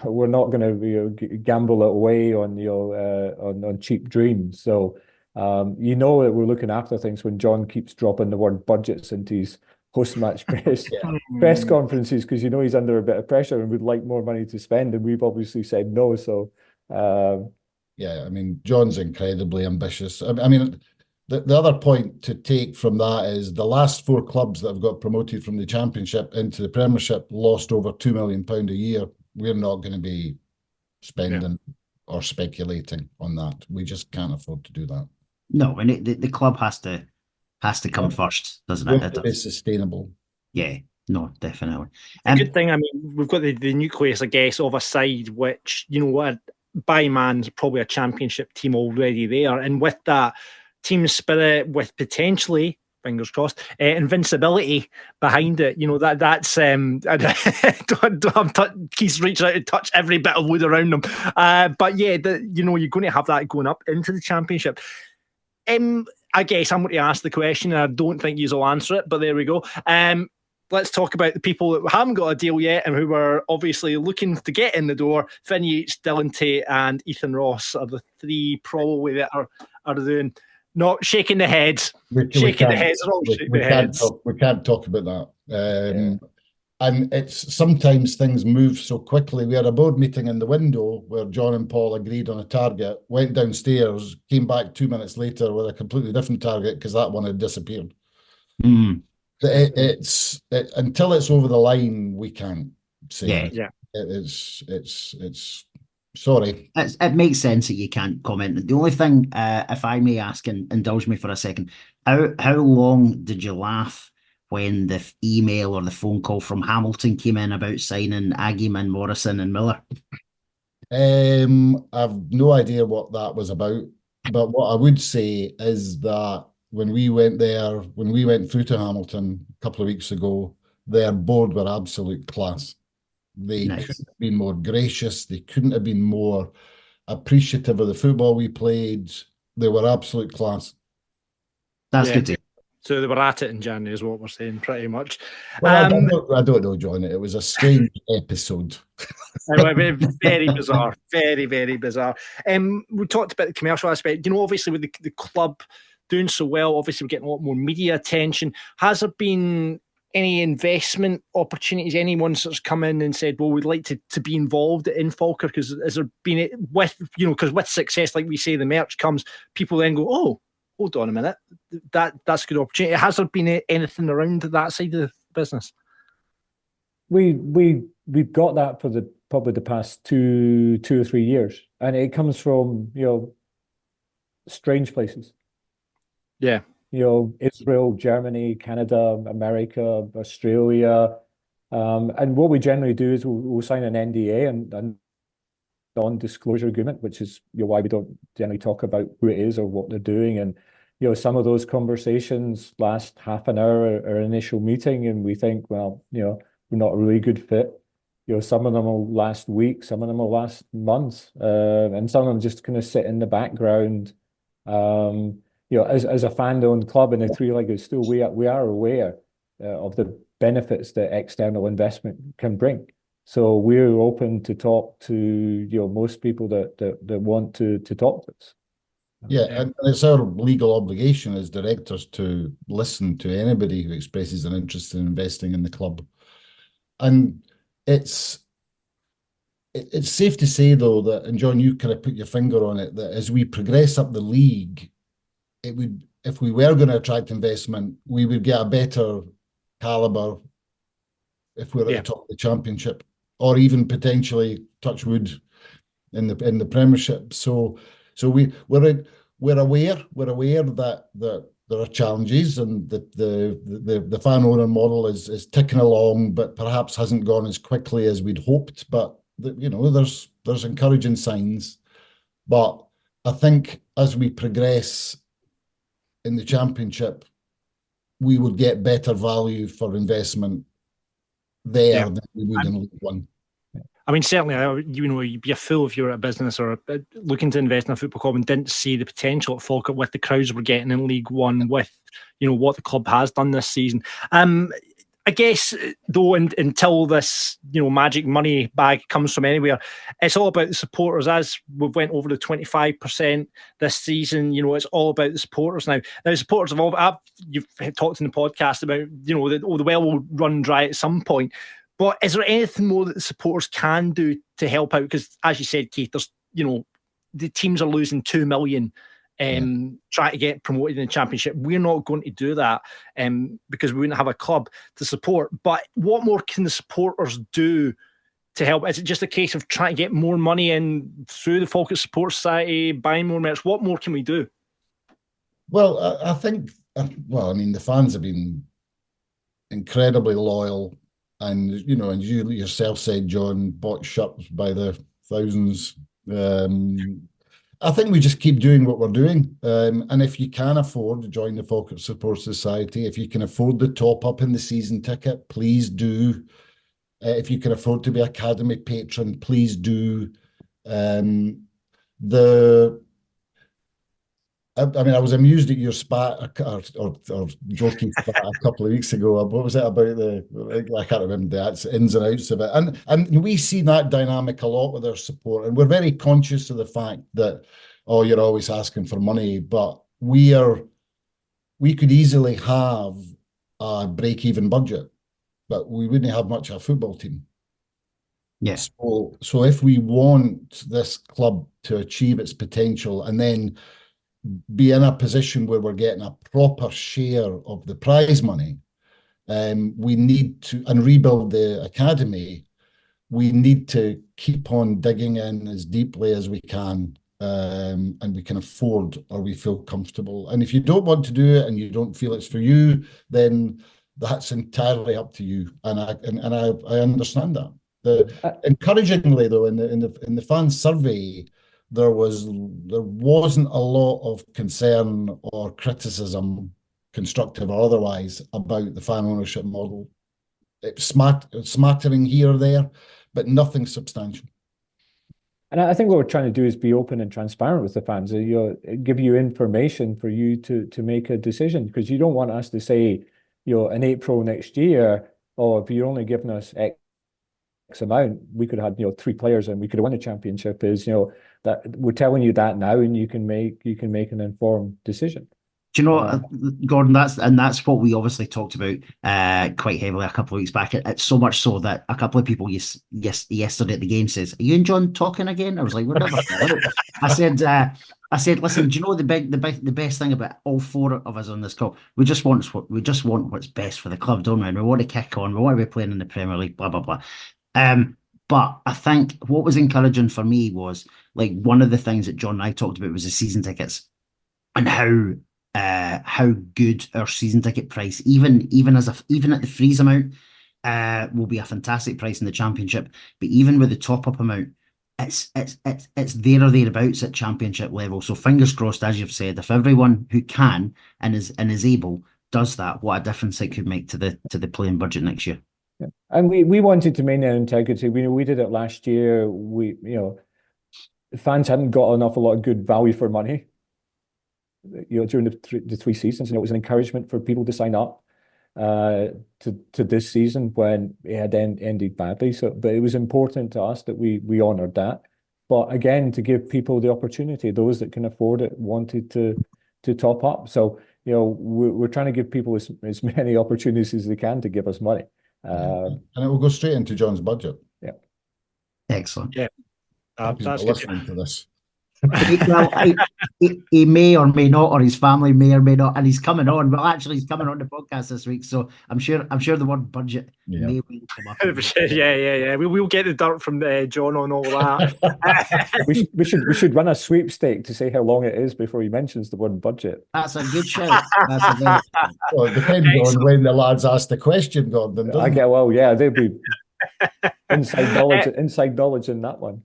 J: We're not going to gamble it away on cheap dreams. So that we're looking after things when John keeps dropping the word budgets into his post-match press conferences, because he's under a bit of pressure and would like more money to spend, and we've obviously said no. So
I: I mean, John's incredibly ambitious. I mean, the other point to take from that is the last 4 clubs that have got promoted from the Championship into the Premiership lost over £2 million a year. We're not going to be spending or speculating on that. We just can't afford to do that.
F: No, and the club has to come first, doesn't it?
I: It's sustainable.
F: Yeah, no, definitely.
E: The good thing, I mean, we've got the nucleus, I guess, of a side which, by man's probably a Championship team already there, and with that team spirit, with potentially, fingers crossed, invincibility behind it. That's Keith's reaching out to touch every bit of wood around them. But yeah, you're going to have that going up into the Championship. I guess I'm going to ask the question, and I don't think you'll answer it, but there we go. Let's talk about the people that haven't got a deal yet and who are obviously looking to get in the door. Finn Yates, Dylan Tate and Ethan Ross are the three probably that are doing, not shaking the heads.
I: We can't talk about that. And it's sometimes things move so quickly. We had a board meeting in the window where John and Paul agreed on a target, went downstairs, came back 2 minutes later with a completely different target because that one had disappeared. Until it's over the line, we can't say. It's sorry.
F: It makes sense that you can't comment. The only thing, if I may ask, and indulge me for a second, how long did you laugh when the email or the phone call from Hamilton came in about signing Agyeman, Morrison and Miller?
I: I've no idea what that was about, but what I would say is that when we went through to Hamilton a couple of weeks ago, their board were absolute class. They couldn't have been more gracious. They couldn't have been more appreciative of the football we played. They were absolute class.
F: That's good to hear.
E: So they were at it in January is what we're saying, pretty much.
I: Well, I don't know, John. It was a strange episode.
E: Very bizarre. Very, very bizarre. We talked about the commercial aspect. Obviously with the club doing so well, obviously we're getting a lot more media attention. Has there been any investment opportunities? Anyone that's come in and said, well, we'd like to be involved in Falkirk? Because has there been because with success, like we say, the merch comes, people then go, oh, hold on a minute, that's a good opportunity. Has there been anything around that side of the business?
J: We've got that for probably the past two or 3 years, and it comes from strange places.
E: Yeah,
J: Israel, Germany, Canada, America, Australia, and what we generally do is we'll sign an NDA and non-disclosure agreement, which is why we don't generally talk about who it is or what they're doing. And some of those conversations last half an hour, our initial meeting, and we think, well, we're not a really good fit. Some of them will last weeks, some of them will last months, and some of them just kind of sit in the background. As a fan-owned club in a three-legged stool, we are aware of the benefits that external investment can bring. So we're open to talk to most people that want to talk to us.
I: Yeah, and it's our legal obligation as directors to listen to anybody who expresses an interest in investing in the club. And it's safe to say, though, that, and John, you kind of put your finger on it, that as we progress up the league, if we were going to attract investment, we would get a better calibre if we're at the top of the Championship, or even potentially, touch wood, in the Premiership. So we're aware that there are challenges, and the fan owner model is ticking along, but perhaps hasn't gone as quickly as we'd hoped. But there's encouraging signs. But I think as we progress in the Championship, we would get better value for investment there than we would in League One.
E: I mean, certainly, you'd be a fool if you were a business or looking to invest in a football club and didn't see the potential at Falkirk with the crowds we're getting in League One, with what the club has done this season. I guess, though, until this magic money bag comes from anywhere, it's all about the supporters. As we've went over the 25% this season, it's all about the supporters now. Now, supporters you've talked in the podcast about the well will run dry at some point. But is there anything more that the supporters can do to help out? Because, as you said, Keith, there's the teams are losing 2 million trying to get promoted in the Championship. We're not going to do that because we wouldn't have a club to support. But what more can the supporters do to help? Is it just a case of trying to get more money in through the Falkirk Support Society, buying more merch? What more can we do?
I: Well, I think, the fans have been incredibly loyal. And, and you yourself said, John, bought shirts by the thousands. I think we just keep doing what we're doing. And if you can afford to join the Falkirk Support Society, if you can afford the top up in the season ticket, please do. If you can afford to be Academy patron, please do. I mean, I was amused at your spat or jokey spat a couple of weeks ago. What was it about I can't remember the ins and outs of it. And we see that dynamic a lot with our support, and we're very conscious of the fact that, oh, you're always asking for money, but we could easily have a break-even budget, but we wouldn't have much of a football team.
F: Yes.
I: So if we want this club to achieve its potential and then be in a position where we're getting a proper share of the prize money, we need to, and rebuild the academy, we need to keep on digging in as deeply as we can, and we can afford, or we feel comfortable. And if you don't want to do it and you don't feel it's for you, then that's entirely up to you. And I understand that. Encouragingly, though, in the fan survey, there wasn't a lot of concern or criticism, constructive or otherwise, about the fan ownership model. It's smattering here or there, but nothing substantial.
J: And I think what we're trying to do is be open and transparent with the fans. Give you information for you to make a decision, because you don't want us to say, in April next year, oh, if you're only giving us X amount, we could have had 3 players and we could have won the championship. Is that we're telling you that now, and you can make an informed decision.
F: Do you know, Gordon, that's what we obviously talked about quite heavily a couple of weeks back. It's so much so that a couple of people yesterday at the game says, "Are you and John talking again?" I was like, "Whatever." I said, "Listen, do you know the best thing about all 4 of us on this call? We just want what's best for the club, don't we? And we want to kick on. We want to be playing in the Premier League, blah blah blah." But I think what was encouraging for me was, like, one of the things that John and I talked about was the season tickets, and how good our season ticket price, even at the freeze amount, will be a fantastic price in the Championship. But even with the top up amount, it's there or thereabouts at Championship level. So fingers crossed, as you've said, if everyone who can and is able does that, what a difference it could make to the playing budget next year.
J: Yeah. And we wanted to maintain integrity. We did it last year. Fans hadn't got an awful lot of good value for money, during the 3 seasons, and it was an encouragement for people to sign up to this season when it had ended badly. But it was important to us that we honoured that. But again, to give people the opportunity, those that can afford it wanted to top up. So we're trying to give people as many opportunities as they can to give us money.
I: And it will go straight into John's budget.
J: Yeah.
F: Excellent.
E: Yeah.
I: That's listening to this.
F: Well, he may or may not, or his family may or may not, and he's coming on. Well, actually, he's coming on the podcast this week, so I'm sure the word budget may well come up.
E: Yeah. We'll get the dirt from John on all that.
J: we should run a sweepstake to say how long it is before he mentions the word budget.
F: That's a good shout.
I: Well, it depends on when the lads ask the question, Gordon.
J: They'll be inside knowledge in that one.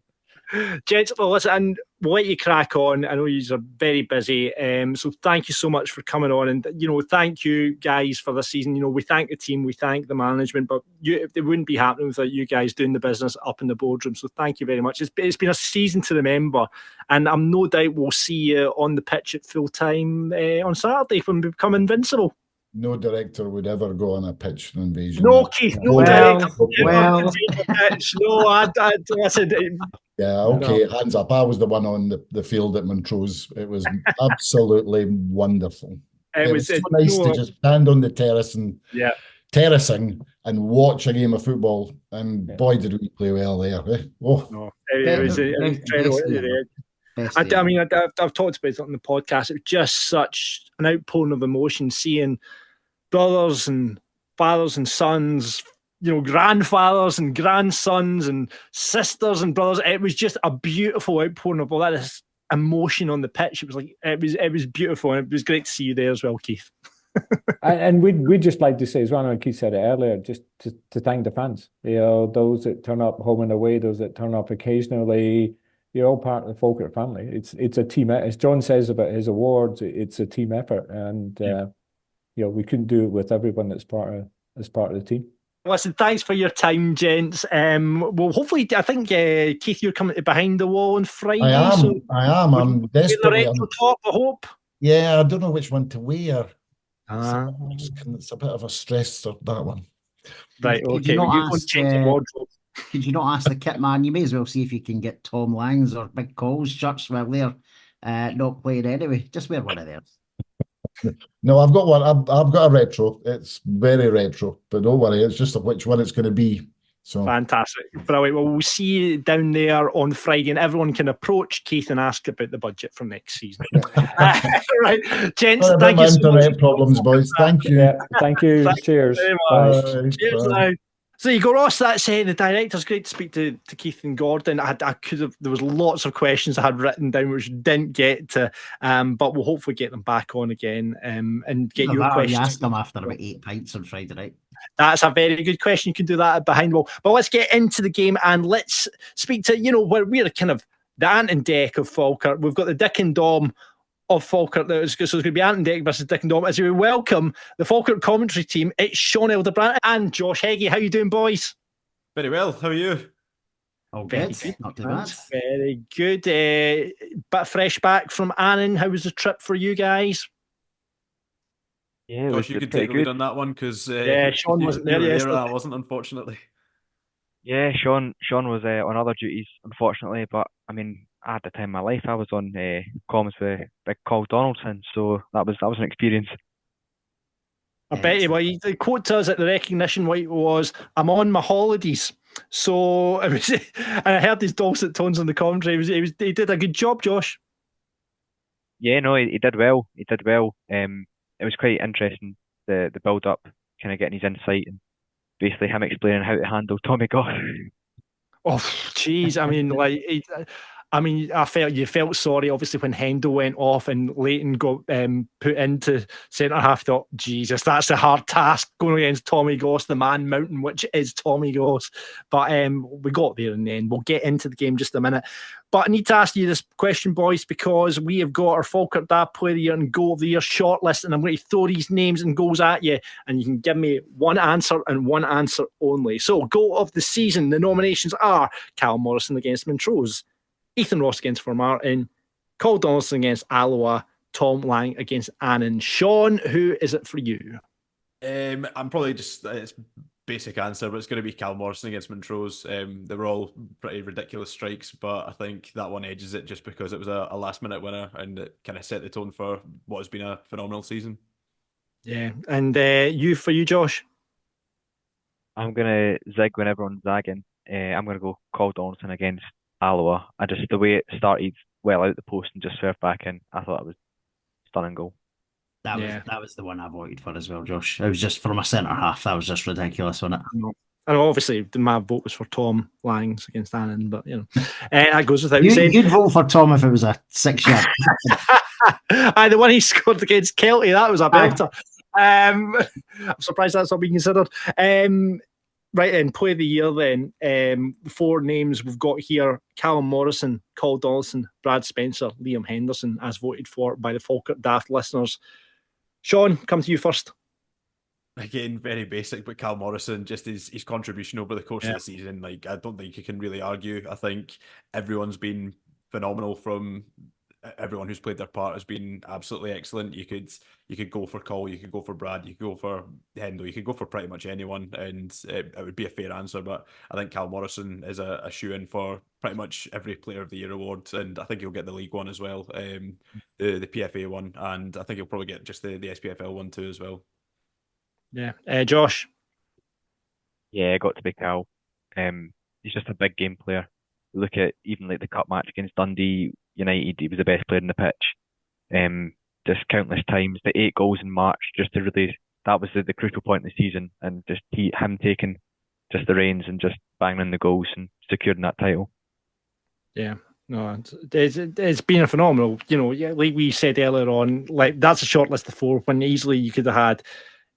E: Gents, well, listen, and we'll let you crack on. I know you are very busy, so thank you so much for coming on, and thank you guys for this season. We thank the team, we thank the management, but it wouldn't be happening without you guys doing the business up in the boardroom. So thank you very much. It's been a season to remember, and I'm no doubt we'll see you on the pitch at full time on Saturday when we become invincible.
I: No director would ever go on a pitch for Invasion.
E: No, Keith, no director.
F: Well.
E: No, I said.
I: Yeah, okay, hands up. I was the one on the field at Montrose. It was absolutely wonderful. It was so nice to just stand on the terrace and terracing and watch a game of football. And boy, did we play well there. Oh.
E: It was incredible. I mean, I've talked about it on the podcast. It was just such an outpouring of emotion, seeing brothers and fathers and sons, grandfathers and grandsons and sisters and brothers. It was just a beautiful outpouring of all that emotion on the pitch. It was like it was beautiful, and it was great to see you there as well, Keith.
J: And we'd just like to say, as well, Keith said it earlier, just to thank the fans. Those that turn up home and away, those that turn up occasionally. You're all part of the Falkirk family. It's a team. As John says about his awards, it's a team effort, and we couldn't do it with everyone that's part of the team.
E: Listen, thanks for your time, gents. Well, hopefully, I think Keith, you're coming to Behind the Wall on Friday.
I: I am. I'm desperately.
E: Top, I hope.
I: Yeah, I don't know which one to wear.
E: Ah.
I: It's a bit of a stressor, that one.
E: Right,
F: Could you
E: okay.
F: not
E: Well, you go
F: ask,
E: change the wardrobe.
F: Could you not ask the kit man? You may as well see if you can get Tom Lang's or Big Call's shirts while they're not playing anyway. Just wear one of theirs.
I: No, I've got one. I've got a retro. It's very retro, but don't worry, it's just which one it's going to be. So
E: Fantastic. Brilliant. Well, we'll see you down there on Friday, and everyone can approach Keith and ask about the budget for next season. Right, gents,
I: sorry
E: thank
I: about
E: you
I: my
E: so
I: internet
E: much.
I: problems, boys. Thank you.
J: Yeah, thank you.
E: Thank
J: Cheers.
E: you very much.
I: Bye.
E: Cheers
I: Bye.
E: now. So you go, Ross. That's the directors. Great to speak to Keith and Gordon. I could have. There was lots of questions I had written down which didn't get to, but we'll hopefully get them back on again and get your questions.
F: Ask them after about 8 pints on Friday night.
E: That's a very good question. You can do that at Behind Wall. But let's get into the game and let's speak to, where we're kind of the Ant and Dec of Falkirk. We've got the Dick and Dom of Falkirk. So it's going to be Ant and Dec versus Dick and Dom. As we welcome the Falkirk commentary team, it's Sean Elderbrant and Josh Heggie. How you doing, boys?
K: Very well. How are you?
F: Oh,
E: very
F: good. Not too bad.
E: Very good. But fresh back from Annan. How was the trip for you guys?
K: Yeah, Josh, you could take the lead on that one because
E: Sean wasn't there yesterday.
K: I wasn't, unfortunately.
L: Yeah, Sean was on other duties, unfortunately. But I mean, at the time of my life, I was on comms with Big Call Donaldson, so that was an experience.
E: I bet you. Well, the quote to us at the recognition was, "I'm on my holidays." So it was, and I heard these dulcet tones on the commentary. He did a good job, Josh.
L: Yeah, no, he did well. He did well. It was quite interesting, the build up, kind of getting his insight and basically him explaining how to handle Tommy Goff.
E: Oh, jeez. I mean, you felt sorry, obviously, when Hendel went off and Leighton got put into centre half. Thought, Jesus, that's a hard task going against Tommy Goss, the man mountain, which is Tommy Goss. But we got there in the end. We'll get into the game just a minute. But I need to ask you this question, boys, because we have got our Falkirk Daft Player of the Year and Goal of the Year shortlist, and I'm going to throw these names and goals at you, and you can give me one answer and one answer only. So, goal of the season, the nominations are Cal Morrison against Montrose, Ethan Ross against Formartine, Cole Donaldson against Alloa, Tom Lang against Annan. Sean, who is it for you?
K: I'm probably just it's basic answer, but it's going to be Cal Morrison against Montrose. They were all pretty ridiculous strikes, but I think that one edges it just because it was a last minute winner and it kind of set the tone for what has been a phenomenal season. Yeah, and for you, Josh?
L: I'm going to zig when everyone's zagging. I'm going to go Cole Donaldson against Alloa. And just the way it started well out the post and just served back in, I thought it was a stunning goal.
F: That was the one I voted for as well, Josh. It was just for my centre half. That was just ridiculous, wasn't it?
E: And obviously, my vote was for Tom Lang's against Annan, but that goes without saying.
F: You'd vote for Tom if it was a 6-yard.
E: The one he scored against Kelty, that was a belter. I'm surprised that's not being considered. Right then, play of the year then. 4 names we've got here: Callum Morrison, Cole Donaldson, Brad Spencer, Liam Henderson, as voted for by the Falkirk Daft listeners. Sean, come to you first.
K: Again, very basic, but Cal Morrison, just his contribution over the course of the season, I don't think you can really argue. I think everyone's been phenomenal. From everyone who's played their part has been absolutely excellent. You could go for Cole, you could go for Brad, you could go for Hendel, you could go for pretty much anyone, and it would be a fair answer. But I think Cal Morrison is a shoe-in for pretty much every Player of the Year award, and I think he'll get the league one as well, the PFA one, and I think he'll probably get just the SPFL one too as well.
E: Yeah, Josh.
L: Yeah, got to be Cal. He's just a big game player. Look at even like the cup match against Dundee United, he was the best player in the pitch. Just countless times, the 8 goals in March, just to really, that was the crucial point in the season, and just him taking just the reins and just banging in the goals and securing that title.
E: Yeah, no, it's been a phenomenal. Like we said earlier on, like that's a short list of 4 when easily you could have had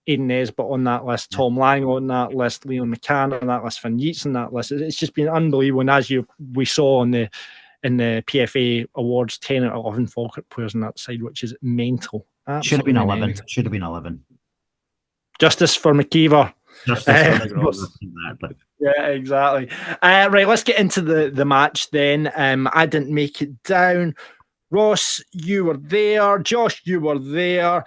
E: Aidan Nesbitt on that list, Tom Lang on that list, Leon McCann on that list, Finn Yeats on that list. It's just been unbelievable. And as we saw in the PFA Awards, 10 out of 11 Falkirk players on that side, which is mental.
F: Should have been 11. Should have been 11.
E: Justice for McKeever.
F: Exactly.
E: Yeah, exactly. Right, let's get into the match then. I didn't make it down. Ross, you were there. Josh, you were there.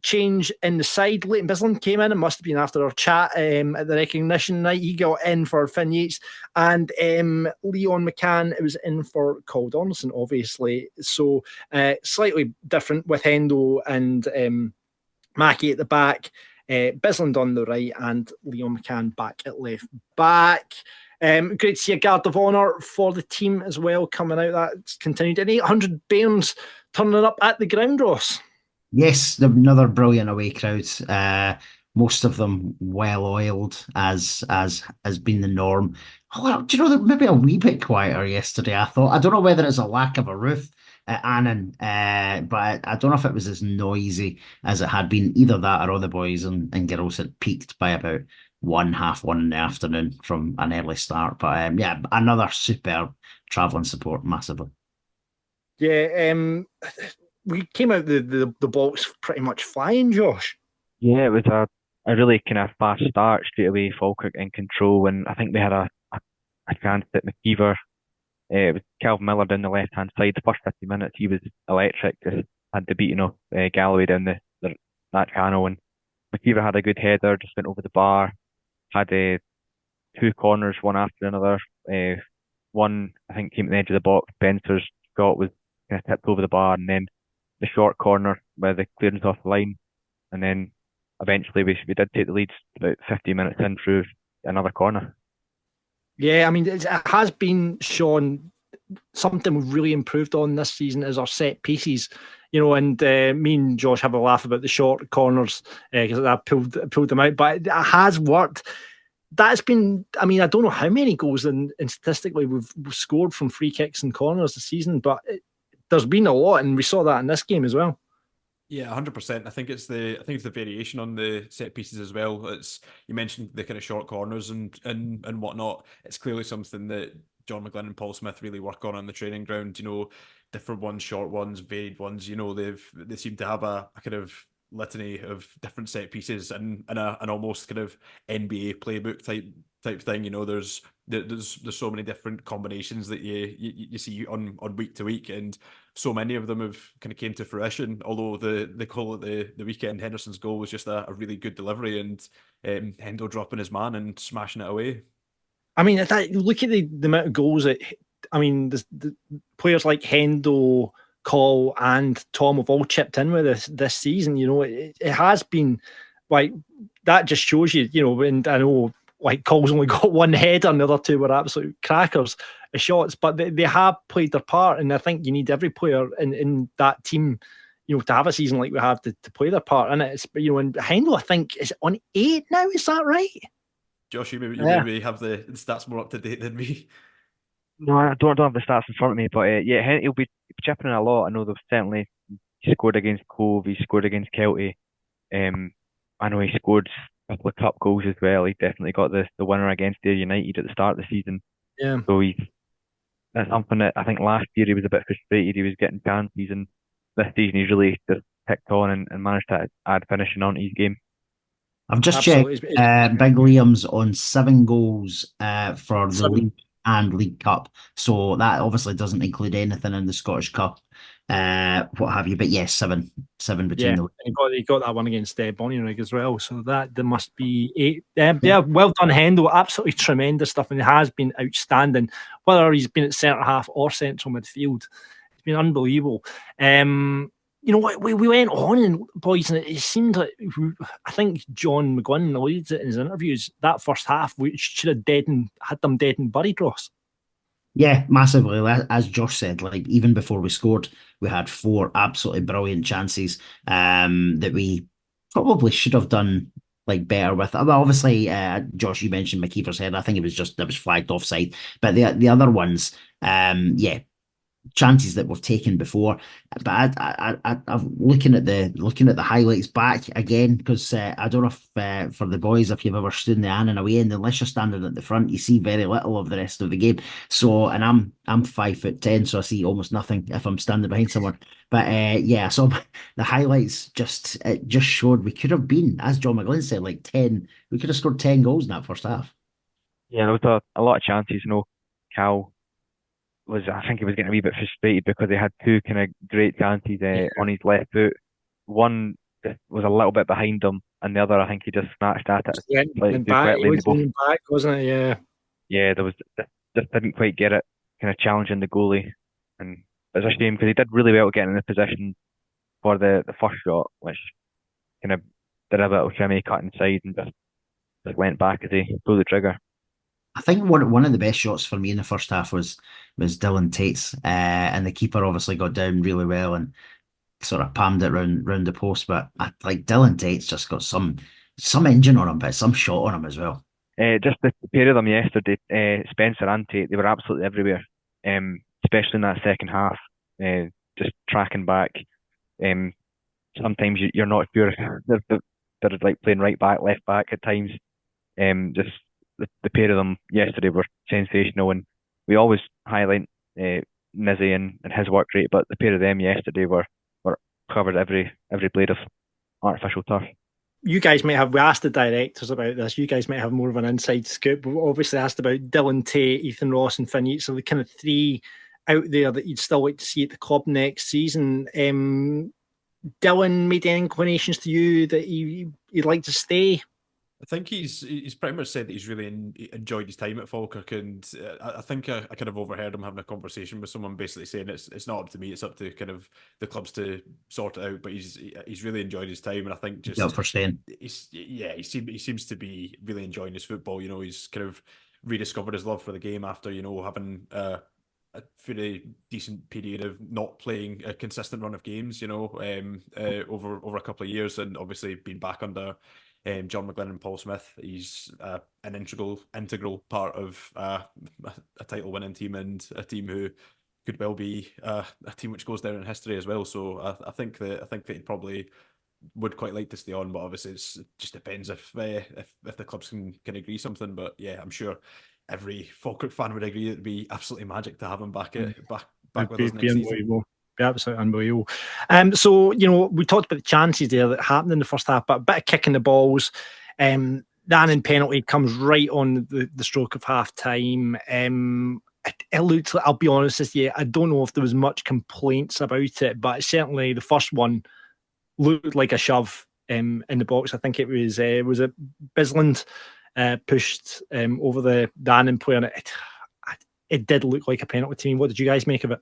E: Change in the side. Leighton Bisland came in. It must have been after our chat at the recognition night. He got in for Finn Yates. And Leon McCann was in for Cole Donaldson, obviously. So slightly different with Hendo and Mackie at the back. Bisland on the right and Leon McCann back at left back. Great to see a guard of honour for the team as well coming out. That's continued. And 800 Bairns turning up at the ground, Ross.
F: Yes, another brilliant away crowd. Most of them well oiled, as has been the norm. Oh, well, do you know, maybe a wee bit quieter yesterday, I thought. I don't know whether it's a lack of a roof at Annan, but I don't know if it was as noisy as it had been. Either that or all the boys and girls had peaked by about 1:30 in the afternoon from an early start. But yeah, another superb travelling support, massively.
E: Yeah, we came out the box pretty much flying, Josh.
L: Yeah, it was a really kind of fast start straight away. Falkirk in control, and I think they had a chance at McKeever. It was Calvin Miller down the left hand side. The first 50 minutes, he was electric. Just had the beating of Galloway down that channel, and McKeever had a good header. Just went over the bar. Had two corners, one after another. One I think came at the edge of the box. Spencer's shot was kind of tipped over the bar, and then the short corner where the clearance off the line, and then eventually we did take the lead about 50 minutes in through another corner.
E: Yeah, I mean, it has been, Sean, something we've really improved on this season is our set pieces. You know, and me and Josh have a laugh about the short corners because I pulled them out, but it has worked. That's been, I mean, I don't know how many goals and statistically we've scored from free kicks and corners this season, but there's been a lot, and we saw that in this game as well.
K: Yeah, 100%. I think it's the variation on the set pieces as well. You mentioned the kind of short corners and whatnot. It's clearly something that John McGlynn and Paul Smith really work on the training ground. You know, different ones, short ones, varied ones. You know, they seem to have a kind of litany of different set pieces and an almost kind of NBA playbook type thing. You know, there's so many different combinations that you see on week to week, and so many of them have kind of came to fruition. Although the goal at the weekend, Henderson's goal, was just a really good delivery, and Hendo dropping his man and smashing it away.
E: I mean, look at the amount of goals that, I mean, the players like Hendo, Cole and Tom have all chipped in with this season. You know, it has been like that. Just shows you, you know, and I know like Cole's only got one header and the other two were absolute crackers of shots, but they have played their part, and I think you need every player in that team, you know, to have a season like we have to play their part in it. It's, you know, and Hendo, I think, is on 8 now. Is that right?
K: Josh, you maybe have the stats more up to date than me.
L: No, I don't have the stats in front of me, but yeah, he'll be chipping in a lot. I know they've certainly scored against Cove, he scored against Kelty. I know he scored a couple of cup goals as well. He definitely got the winner against Ayr United at the start of the season.
E: Yeah.
L: So that's something that I think last year he was a bit frustrated. He was getting chances, and this season he's really just picked on and managed to add finishing onto his game.
F: I've just checked. Big Liam's on 7 goals for the league and League Cup, so that obviously doesn't include anything in the Scottish Cup, what have you. But yes, seven between them.
E: He got that one against Bonnyrigg as well, so that there must be 8. Yeah, well done, Hendo. Absolutely tremendous stuff, and it has been outstanding. Whether he's been at centre half or central midfield, it's been unbelievable. You know what, we went on, and boys, and it seemed like, I think John McGlynn alluded to it in his interviews, that first half, which should have had them dead and buried, Ross.
F: Yeah, massively. As Josh said, like even before we scored, we had 4 absolutely brilliant chances that we probably should have done like better with. Well, obviously, Josh, you mentioned McKeever's head. I think it was flagged offside, but the other ones, yeah, chances that we've taken before. But I'm looking at the highlights back again, because I don't know if for the boys, if you've ever stood in the Annan away end, unless you're standing at the front, you see very little of the rest of the game. So, and I'm 5'10", so I see almost nothing if I'm standing behind someone. But yeah, so the highlights just showed we could have been, as John McGlynn said, like 10. We could have scored 10 goals in that first half.
L: Yeah, there was a lot of chances. You know, Cal I think he was getting a wee bit frustrated because he had two kind of great chances on his left foot. One was a little bit behind him, and the other, I think he just snatched at it slightly too quickly.
E: He was leaning back, wasn't it? Yeah.
L: Yeah, there was just didn't quite get it, kind of challenging the goalie, and it's a shame because he did really well getting in the position for the first shot, which kind of did a bit of shimmy, cut inside, and just went back as he pulled the trigger.
F: I think one of the best shots for me in the first half was Dylan Tate's, and the keeper obviously got down really well and sort of palmed it round the post. But like Dylan Tate's just got some engine on him, but some shot on him as well.
L: Just the pair of them yesterday, Spencer and Tate, they were absolutely everywhere, especially in that second half. Just tracking back. Sometimes you're not sure if they're like playing right back, left back at times. Just the pair of them yesterday were sensational, and we always highlight Nizzy and his work rate, but the pair of them yesterday were covered every blade of artificial turf.
E: You guys might have, we asked the directors about this, you guys might have more of an inside scoop. We obviously asked about Dylan Tate, Ethan Ross and Finn Yates, so the kind of three out there that you'd still like to see at the club next season. Dylan made any inclinations to you that he'd like to stay?
K: I think he's pretty much said that he's really enjoyed his time at Falkirk, and I think I kind of overheard him having a conversation with someone basically saying it's not up to me, it's up to kind of the clubs to sort it out. But he's really enjoyed his time, and I think just
F: for staying.
K: He seems to be really enjoying his football. You know, he's kind of rediscovered his love for the game after having a pretty decent period of not playing a consistent run of games. Over a couple of years, and obviously being back under John McGlynn and Paul Smith. He's an integral part of a title-winning team, and a team who could well be a team which goes down in history as well. So I think that he probably would quite like to stay on, but obviously it just depends if the clubs can agree something. But yeah, I'm sure every Falkirk fan would agree it'd be absolutely magic to have him back with us next season.
E: Be absolutely unbelievable. So, we talked about the chances there that happened in the first half, but a bit of kicking the balls. The Annan penalty comes right on the stroke of half time. It looked like, I'll be honest with you, I don't know if there was much complaints about it, but certainly the first one looked like a shove in the box. I think it was a Bisland pushed over the Annan player, and it did look like a penalty to me. What did you guys make of it?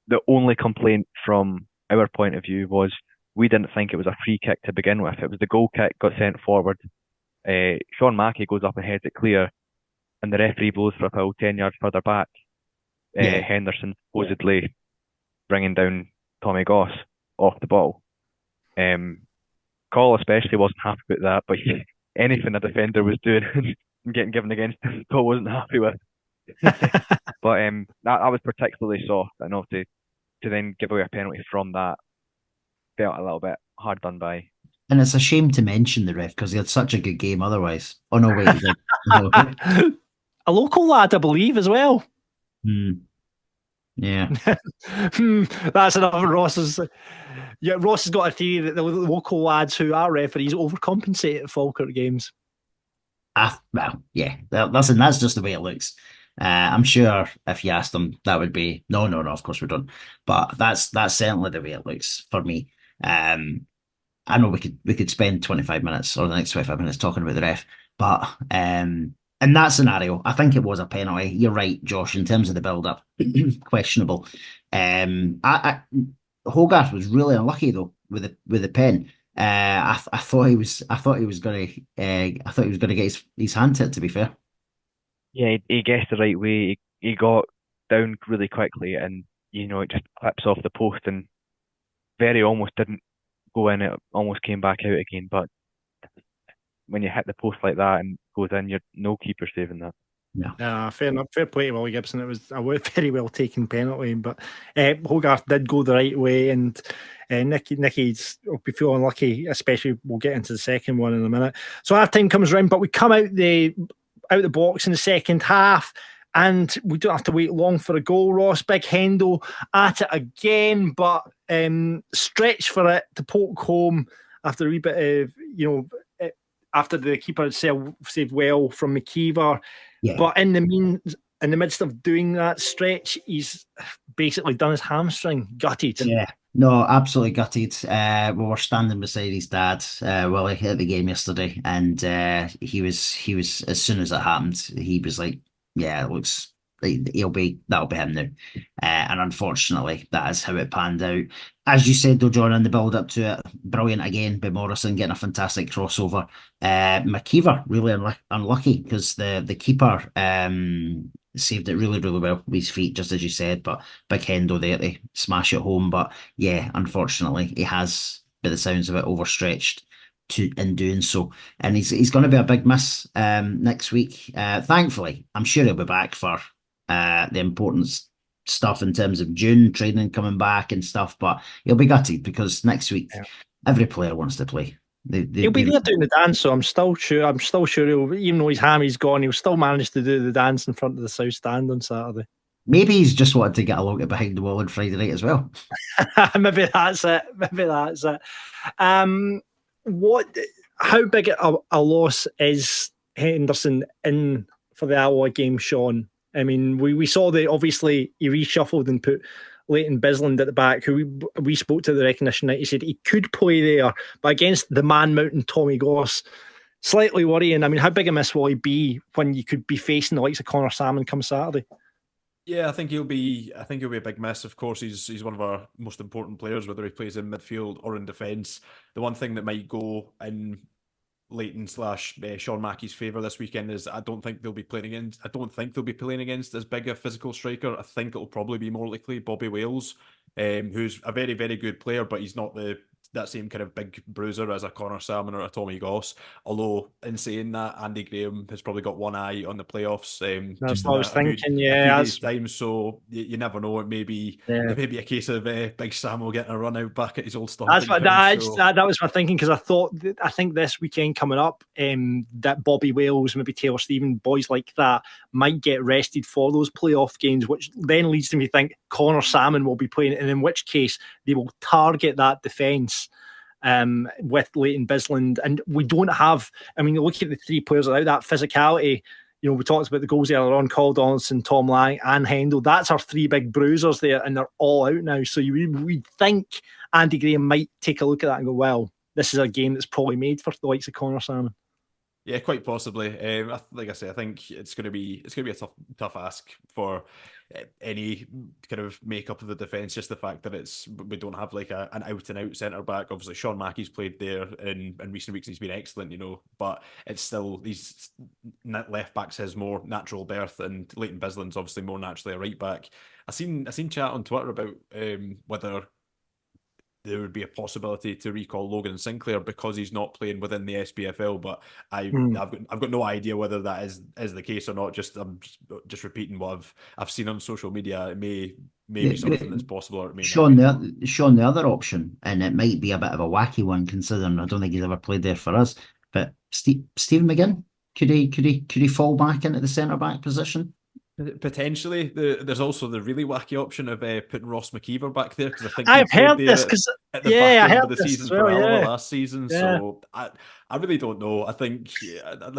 L: The only complaint from our point of view was we didn't think it was a free kick to begin with. It was the goal kick got sent forward. Sean Mackey goes up and heads it clear, and the referee blows for a foul 10 yards further back. Henderson supposedly bringing down Tommy Goss off the ball. Call especially wasn't happy with that, but anything a defender was doing and getting given against him, Call wasn't happy with. But that was particularly soft. I know to then give away a penalty from that felt a little bit hard done by.
F: And it's a shame to mention the ref because he had such a good game otherwise. Oh no, wait, no.
E: A local lad, I believe, as well.
F: Yeah.
E: That's another Ross's. Yeah, Ross has got a theory that the local lads who are referees overcompensate at Falkirk games.
F: Well, yeah. Listen, that's just the way it looks. I'm sure if you asked them, that would be no. Of course we don't. But that's certainly the way it looks for me. I know we could spend 25 minutes or the next 25 minutes talking about the ref, but in that scenario, I think it was a penalty. You're right, Josh. In terms of the build-up, questionable. Hogarth was really unlucky though with the pen. I thought he was going to get his hand hit. To be fair.
L: Yeah, he guessed the right way. He got down really quickly, and it just clips off the post, and very almost didn't go in. It almost came back out again. But when you hit the post like that and goes in, you're no keeper saving that.
E: Yeah, fair enough. Fair play to Willie Gibson. It was a very well taken penalty, but Hogarth did go the right way, and Nicky's will be feeling lucky, especially we'll get into the second one in a minute. So half time comes round, but we come out the box in the second half, and we don't have to wait long for a goal. Ross, Big Hendo at it again, but stretched for it to poke home after a wee bit of, after the keeper had saved well from McKeever. Yeah. But in the in the midst of doing that stretch, he's basically done his hamstring. Gutted.
F: Yeah, no, absolutely gutted. We were standing beside his dad while he hit the game yesterday, and he was as soon as it happened, he was like, "Yeah, it looks like that'll be him now." And unfortunately, that is how it panned out. As you said, though, John, in the build up to it, brilliant again by Morrison getting a fantastic crossover. McKeever really unlucky because the keeper saved it really, really well with his feet, just as you said. But big Hendo there to smash it home. But yeah, unfortunately, he has, by the sounds of it, overstretched in doing so, and he's going to be a big miss next week. Thankfully, I'm sure he'll be back for the important stuff in terms of June training coming back and stuff. But he'll be gutted because next week every player wants to play.
E: He'll be there doing the dance, so I'm still sure he'll, even though his hammy's gone, he'll still manage to do the dance in front of the South Stand on Saturday.
F: Maybe he's just wanted to get along to behind the wall on Friday night as well.
E: Maybe that's it. How big a loss is Henderson in for the Alloa game, Sean? I mean, we saw obviously he reshuffled and put Leighton Bisland at the back, who we spoke to the recognition night. He said he could play there, but against the man mountain Tommy Goss, slightly worrying. I mean, how big a miss will he be when you could be facing the likes of Connor Salmon come Saturday?
K: Yeah, I think he'll be a big miss. Of course, he's one of our most important players, whether he plays in midfield or in defence. The one thing that might go in Leighton / Sean Mackey's favour this weekend is I don't think they'll be playing against as big a physical striker. I think it'll probably be more likely Bobby Wales, who's a very, very good player, but he's not that same kind of big bruiser as a Connor Salmon or a Tommy Goss. Although, in saying that, Andy Graham has probably got one eye on the playoffs.
E: That's what I was thinking,
K: a few days' time, so you never know. It may be a case of Big Sam will get a run out back at his old stomping ground.
E: That was my thinking, because I think this weekend coming up, that Bobby Wales, maybe Taylor Steven, boys like that might get rested for those playoff games, which then leads to me think Connor Salmon will be playing, and in which case they will target that defence with Leighton Bisland. And we don't have, I mean, look at the three players without that physicality. You know, we talked about the goals earlier on, Carl Donaldson, Tom Lang and Hendo. That's our three big bruisers there, and they're all out now. So we think Andy Graham might take a look at that and go, well, this is a game that's probably made for the likes of Connor Salmon.
K: Yeah, quite possibly. Like I say, I think it's going to be a tough ask for any kind of makeup of the defence. Just the fact that we don't have like an out and out centre back. Obviously, Sean Mackey's played there in recent weeks. He's been excellent, you know. But it's still these left backs his more natural birth, and Leighton Bisland's obviously more naturally a right back. I seen chat on Twitter about whether there would be a possibility to recall Logan Sinclair because he's not playing within the SPFL, but I've got no idea whether that is the case or not. I'm just repeating what I've seen on social media. It may be something that's possible, or it may
F: Sean, the other option, and it might be a bit of a wacky one considering I don't think he's ever played there for us, but Stephen McGinn, could he fall back into the centre back position?
K: Potentially. There's also the really wacky option of putting Ross McKeever back there, because I think
E: I've heard this because
K: at the back end of the
E: this
K: season
E: well,
K: for Alloa last season.
E: Yeah.
K: So I really don't know. I think I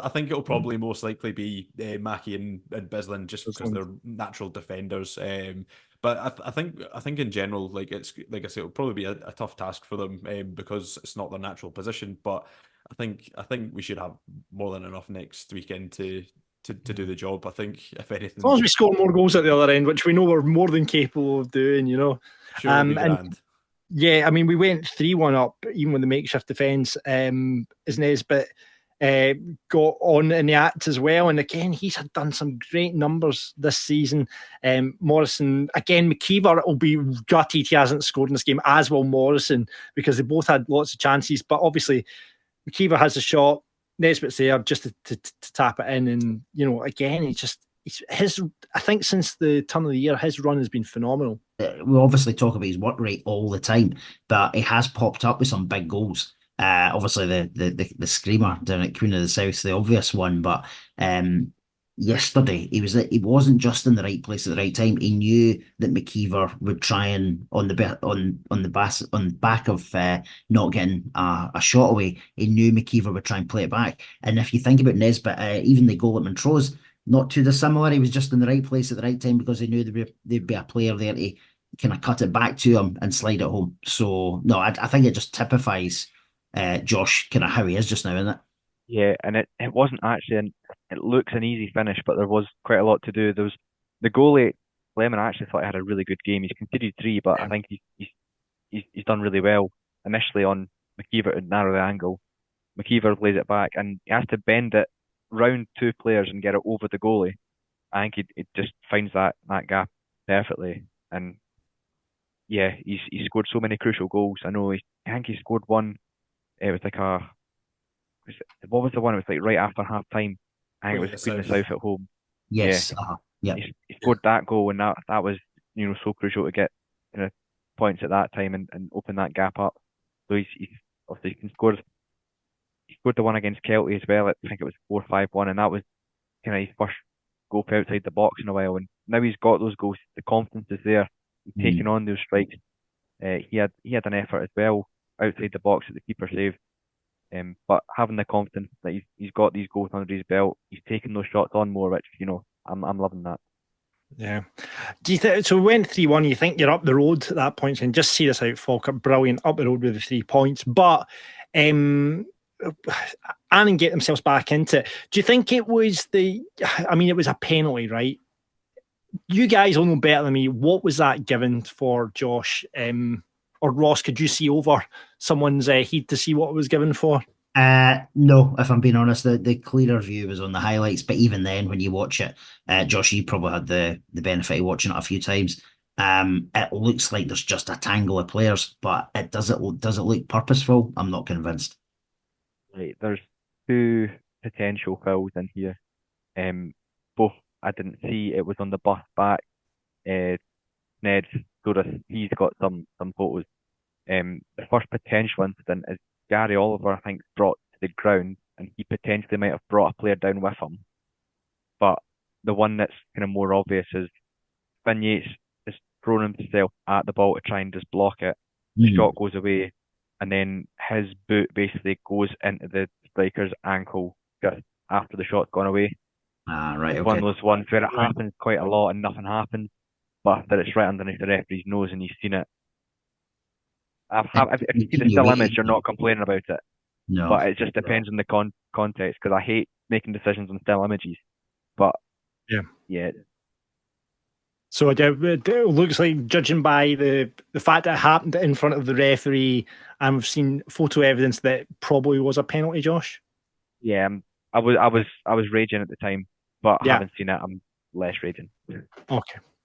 K: think it'll probably most likely be Mackey and Bisland just because they're natural defenders. But I think in general, like I say, it'll probably be a tough task for them because it's not their natural position. But I think we should have more than enough next weekend to do the job. I think, if anything,
E: as long as we score more goals at the other end, which we know we're more than capable of doing, you know.
K: Sure, and
E: yeah, I mean, we went 3-1 up even with the makeshift defence. Nesbitt got on in the act as well, and again he's had done some great numbers this season. Morrison, again, McKeever will be gutted he hasn't scored in this game, as will Morrison, because they both had lots of chances, but obviously McKeever has a shot, Nesbitt's there just to tap it in, and you know, again, I think since the turn of the year, his run has been phenomenal.
F: We obviously talk about his work rate all the time, but he has popped up with some big goals. Obviously the screamer down at Queen of the South, the obvious one, but yesterday he wasn't just in the right place at the right time. He knew that McKeever would try and on the back of not getting a shot away. He knew McKeever would try and play it back. And if you think about Nesbitt, even the goal at Montrose, not too dissimilar. He was just in the right place at the right time because he knew there'd be a player there to kind of cut it back to him and slide it home. So no, I think it just typifies Josh kind of how he is just now, isn't it?
L: Yeah, and it wasn't actually it looks an easy finish, but there was quite a lot to do. There was the goalie, Lemon. I actually thought he had a really good game. He's conceded 3, but I think he's done really well initially on McKeever to narrow the angle. McKeever lays it back, and he has to bend it round 2 players and get it over the goalie. I think he just finds that gap perfectly, and yeah, he's scored so many crucial goals. I think he scored one. It was like what was the one? It was like right after half time. I think it was Queen of the South at home.
F: Yes.
L: Yeah. He scored that goal, and that was so crucial to get points at that time and open that gap up. So he's obviously he can score. He scored the one against Kelty as well. I think it was 4-5-1, and that was kind of his first goal for outside the box in a while. And now he's got those goals. The confidence is there. He's taking on those strikes. He had an effort as well outside the box at the keeper save. But having the confidence that he's got these goals under his belt, he's taking those shots on more, which I'm loving that.
E: Yeah. Do you think so? We went 3-1. You think you're up the road at that point, and just see this out, Falkirk, brilliant, up the road with the 3 points. But Annan get themselves back into it. Do you think it was it was a penalty, right? You guys all know better than me. What was that given for Josh? Or Ross, could you see over someone's head to see what it was given for?
F: No, if I'm being honest, the clearer view was on the highlights. But even then, when you watch it, Josh, you probably had the benefit of watching it a few times. It looks like there's just a tangle of players, but does it look purposeful? I'm not convinced.
L: Right, there's 2 potential fouls in here. Both I didn't see. It was on the bus back. Ned showed us he's got some photos. The first potential incident is Gary Oliver, I think, brought to the ground, and he potentially might have brought a player down with him. But the one that's kind of more obvious is Finn Yates has thrown himself at the ball to try and just block it. The shot goes away, and then his boot basically goes into the striker's ankle just after the shot's gone away.
F: Right, okay.
L: One of those ones where it happens quite a lot and nothing happens, but after it's right underneath the referee's nose and he's seen it. If you see the still image, you're not complaining about it.
F: No.
L: But it just depends on the context, because I hate making decisions on still images. But yeah.
E: So it looks like, judging by the fact that it happened in front of the referee, and we've seen photo evidence that it probably was a penalty, Josh.
L: Yeah, I was raging at the time, but having seen it, I'm less raging.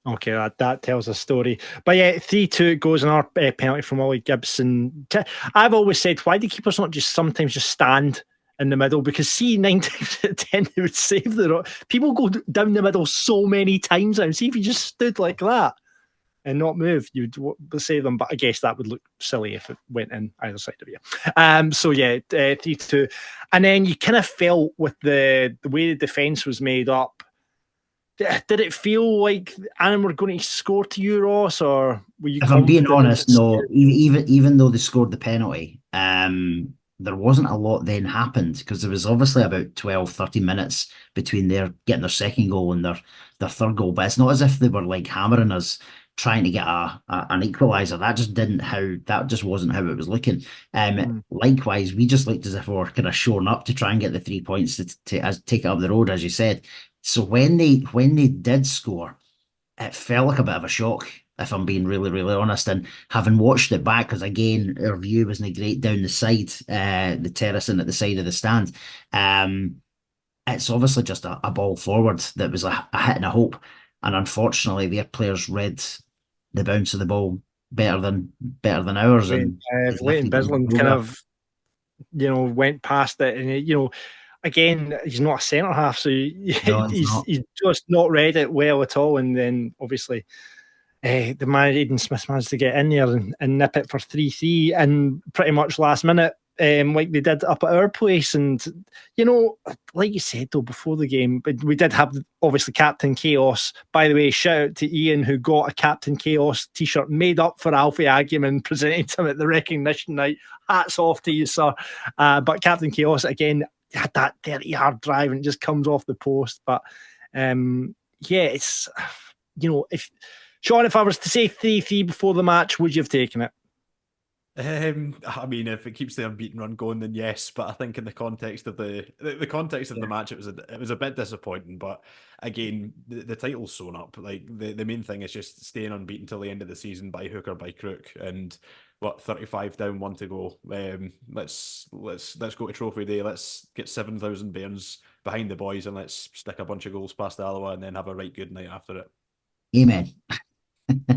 E: Okay, that tells a story. But yeah, 3-2 goes on our penalty from Ollie Gibson. I've always said, why do keepers not sometimes just stand in the middle? Because see, 9 times out of 10 they would save people go down the middle so many times now. See, if you just stood like that and not moved, you'd save them. But I guess that would look silly if it went in either side of you. So yeah, 3-2. And then you kind of felt with the way the defence was made up, did it feel like Annan were going to score to you, Ross, or were you?
F: If I'm being honest, no. Even though they scored the penalty, there wasn't a lot then happened, because there was obviously about 12, 13 minutes between their getting their second goal and their third goal. But it's not as if they were like hammering us trying to get an equaliser. That just wasn't how it was looking. Likewise, we just looked as if we were kind of showing up to try and get the 3 points to take it up the road, as you said. So when they did score, it felt like a bit of a shock, if I'm being really, really honest. And having watched it back, because again, our view wasn't great down the side, the terrace and at the side of the stand, it's obviously just a ball forward that was a hit and a hope. And unfortunately, their players read the bounce of the ball better than ours.
E: Leighton Bisland kind of, went past it, and again, he's not a centre half, so he's just not read it well at all. And then obviously, the man Aiden Smith managed to get in there and nip it for 3-3, and pretty much last minute, like they did up at our place. And like you said though before the game, but we did have obviously Captain Chaos. By the way, shout out to Ian, who got a Captain Chaos t-shirt made up for Alfie Agyeman, presented him at the recognition night. Hats off to you, sir. But Captain Chaos again had that 30-yard drive and it just comes off the post. But It's, if Sean, if I was to say 3-3 before the match, would you have taken it?
K: I mean, if it keeps the unbeaten run going, then yes. But I think in the context of the match, it was a bit disappointing. But again, the title's sewn up. Like the main thing is just staying unbeaten till the end of the season by hook or by crook. And 35 down, 1 to go. Let's go to trophy day. Let's get 7,000 bairns behind the boys, and let's stick a bunch of goals past Alloa, and then have a right good night after it.
F: Amen.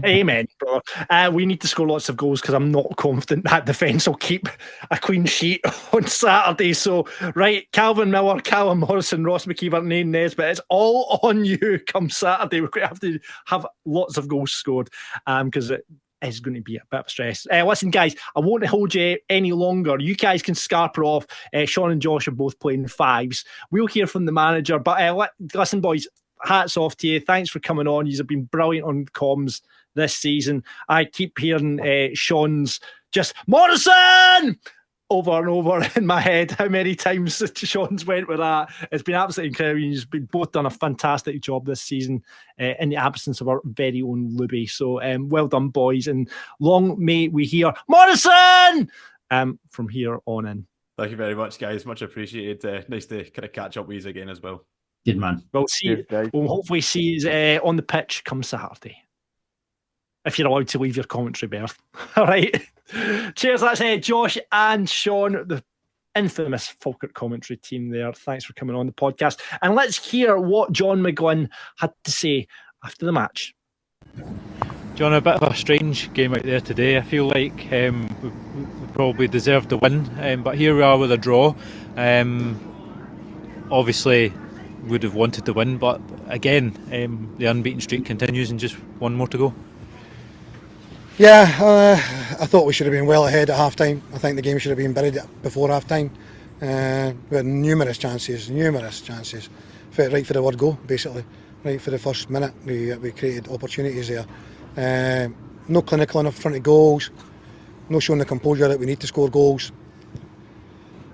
E: Amen, brother. We need to score lots of goals because I'm not confident that defence will keep a clean sheet on Saturday. So, right, Calvin Miller, Callum Morrison, Ross McKeever, Nain Nesbitt, it's all on you come Saturday. We're going to have to have lots of goals scored because it is going to be a bit of stress. Listen, guys, I won't hold you any longer. You guys can scarper off. Sean and Josh are both playing fives. We'll hear from the manager. But listen, boys, hats off to you. Thanks for coming on. You've been brilliant on comms this season. I keep hearing Sean's just Morrison over and over in my head. How many times Sean's went with that? It's been absolutely incredible. You've both done a fantastic job this season in the absence of our very own Luby. So well done, boys, and long may we hear Morrison from here on in.
K: Thank you very much, guys. Much appreciated. Nice to kind of catch up with you again as well.
F: Good man.
E: We'll see. We'll hopefully see you on the pitch come Saturday, if you're allowed to leave your commentary berth. All right. Cheers. That's Josh and Sean, the infamous Falkirk commentary team there. Thanks for coming on the podcast. And let's hear what John McGlynn had to say after the match.
M: John, a bit of a strange game out there today. I feel like we probably deserved the win, but here we are with a draw. Obviously, would have wanted to win, but again, the unbeaten streak continues and just one more to go.
N: Yeah, I thought we should have been well ahead at half time. I think the game should have been buried before half time. We had numerous chances, right for the word go, basically. Right for the first minute, we created opportunities there. No clinical enough in front of goals, no showing the composure that we need to score goals.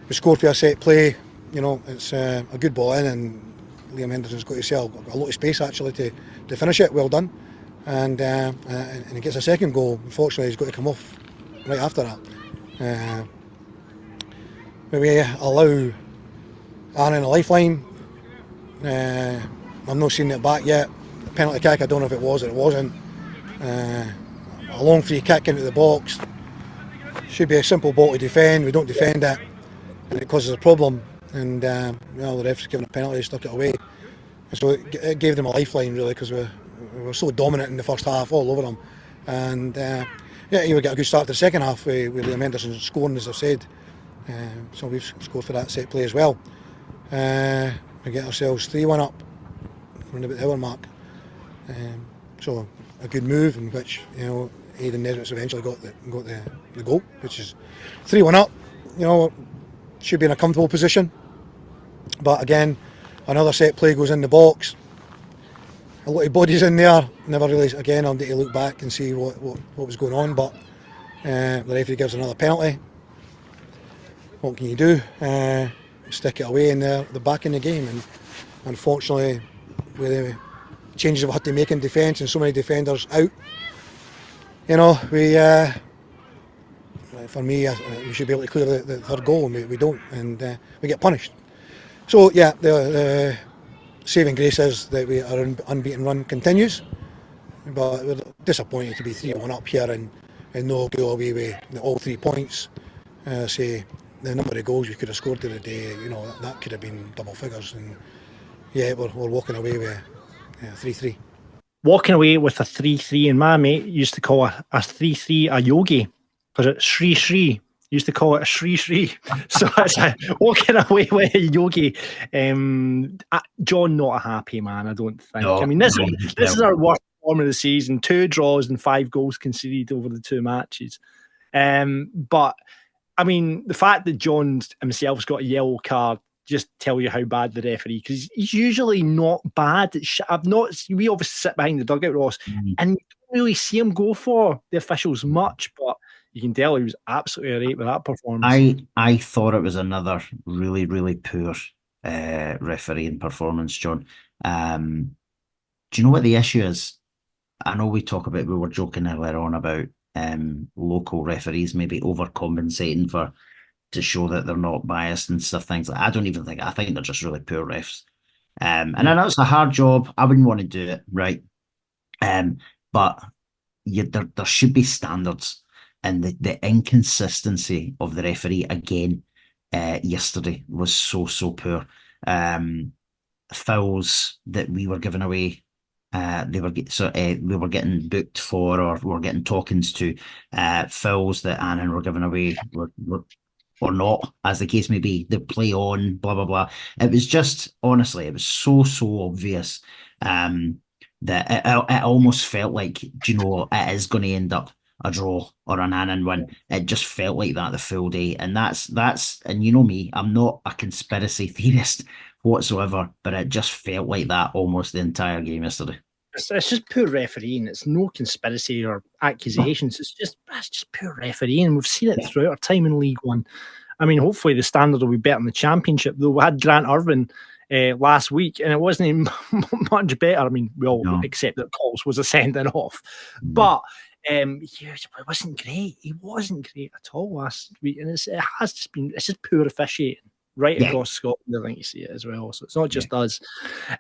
N: We scored for a set play, it's a good ball in, and Liam Henderson's got himself a lot of space actually to finish it. Well done. And he gets a second goal. Unfortunately, he's got to come off right after that. Maybe allow Annan a lifeline. I've not seen it back yet. Penalty kick, I don't know if it was or it wasn't. A long free kick into the box. Should be a simple ball to defend. We don't defend it, and it causes a problem. And the ref's given a penalty, stuck it away. So it gave them a lifeline really, because we were so dominant in the first half, all over them. And he would get a good start to the second half with Liam Henderson scoring, as I've said. So we've scored for that set play as well. We get ourselves 3-1 up around about the hour mark. So a good move in which Aidan Nesbitt's eventually got the goal, which is 3-1 up. Should be in a comfortable position. But again, another set play goes in the box. A lot of bodies in there. Never really, again, I'll need to look back and see what was going on. But the referee gives another penalty. What can you do? Stick it away in the back in the game. And unfortunately, with the changes we've had to make in defence and so many defenders out, for me, we should be able to clear the third goal, and we don't, and we get punished. So yeah, the saving grace is that our unbeaten run continues, but we're disappointed to be 3-1 up here and no go away with all 3 points. Say the number of goals we could have scored the day, that could have been double figures, and yeah, we're walking away with 3-3.
E: Walking away with a 3-3, and my mate used to call a 3-3 a yogi. Because it's Shri Shri, used to call it a Shri Shri. So it's walking away with a yogi. John, not a happy man, I don't think.
F: No,
E: this is our worst form of the season. 2 draws and 5 goals conceded over the 2 matches. But the fact that John himself's got a yellow card just tell you how bad the referee, because he's usually not bad. We obviously sit behind the dugout, Ross, and you don't really see him go for the officials much, but you can tell he was absolutely irate with that performance.
F: I thought it was another really, really poor refereeing performance, John. Do you know what the issue is? I know we were joking earlier on about local referees maybe overcompensating to show that they're not biased and stuff, things like I think they're just really poor refs. And I know it's a hard job. I wouldn't want to do it, right? But there should be standards, and the inconsistency of the referee again yesterday was so poor. Fouls that we were giving away, we were getting booked for, or we were getting talkings to, fouls that Annan were giving away were or not, as the case may be, the play on, blah, blah, blah. It was just, honestly, it was so obvious that it almost felt like, do you know, it is going to end up a draw or an Annan win. It just felt like that the full day. And that's, and you know me, I'm not a conspiracy theorist whatsoever, but it just felt like that almost the entire game yesterday.
E: It's just poor refereeing. It's no conspiracy or accusations. It's just poor refereeing. We've seen it throughout our time in League One. I mean, hopefully the standard will be better in the Championship. Though we had Grant Irvin last week, and it wasn't even much better. I mean, we all accept that Coles was a sending off, but it wasn't great. He wasn't great it's just poor officiating right across Scotland. I think you see it as well. So it's not just us.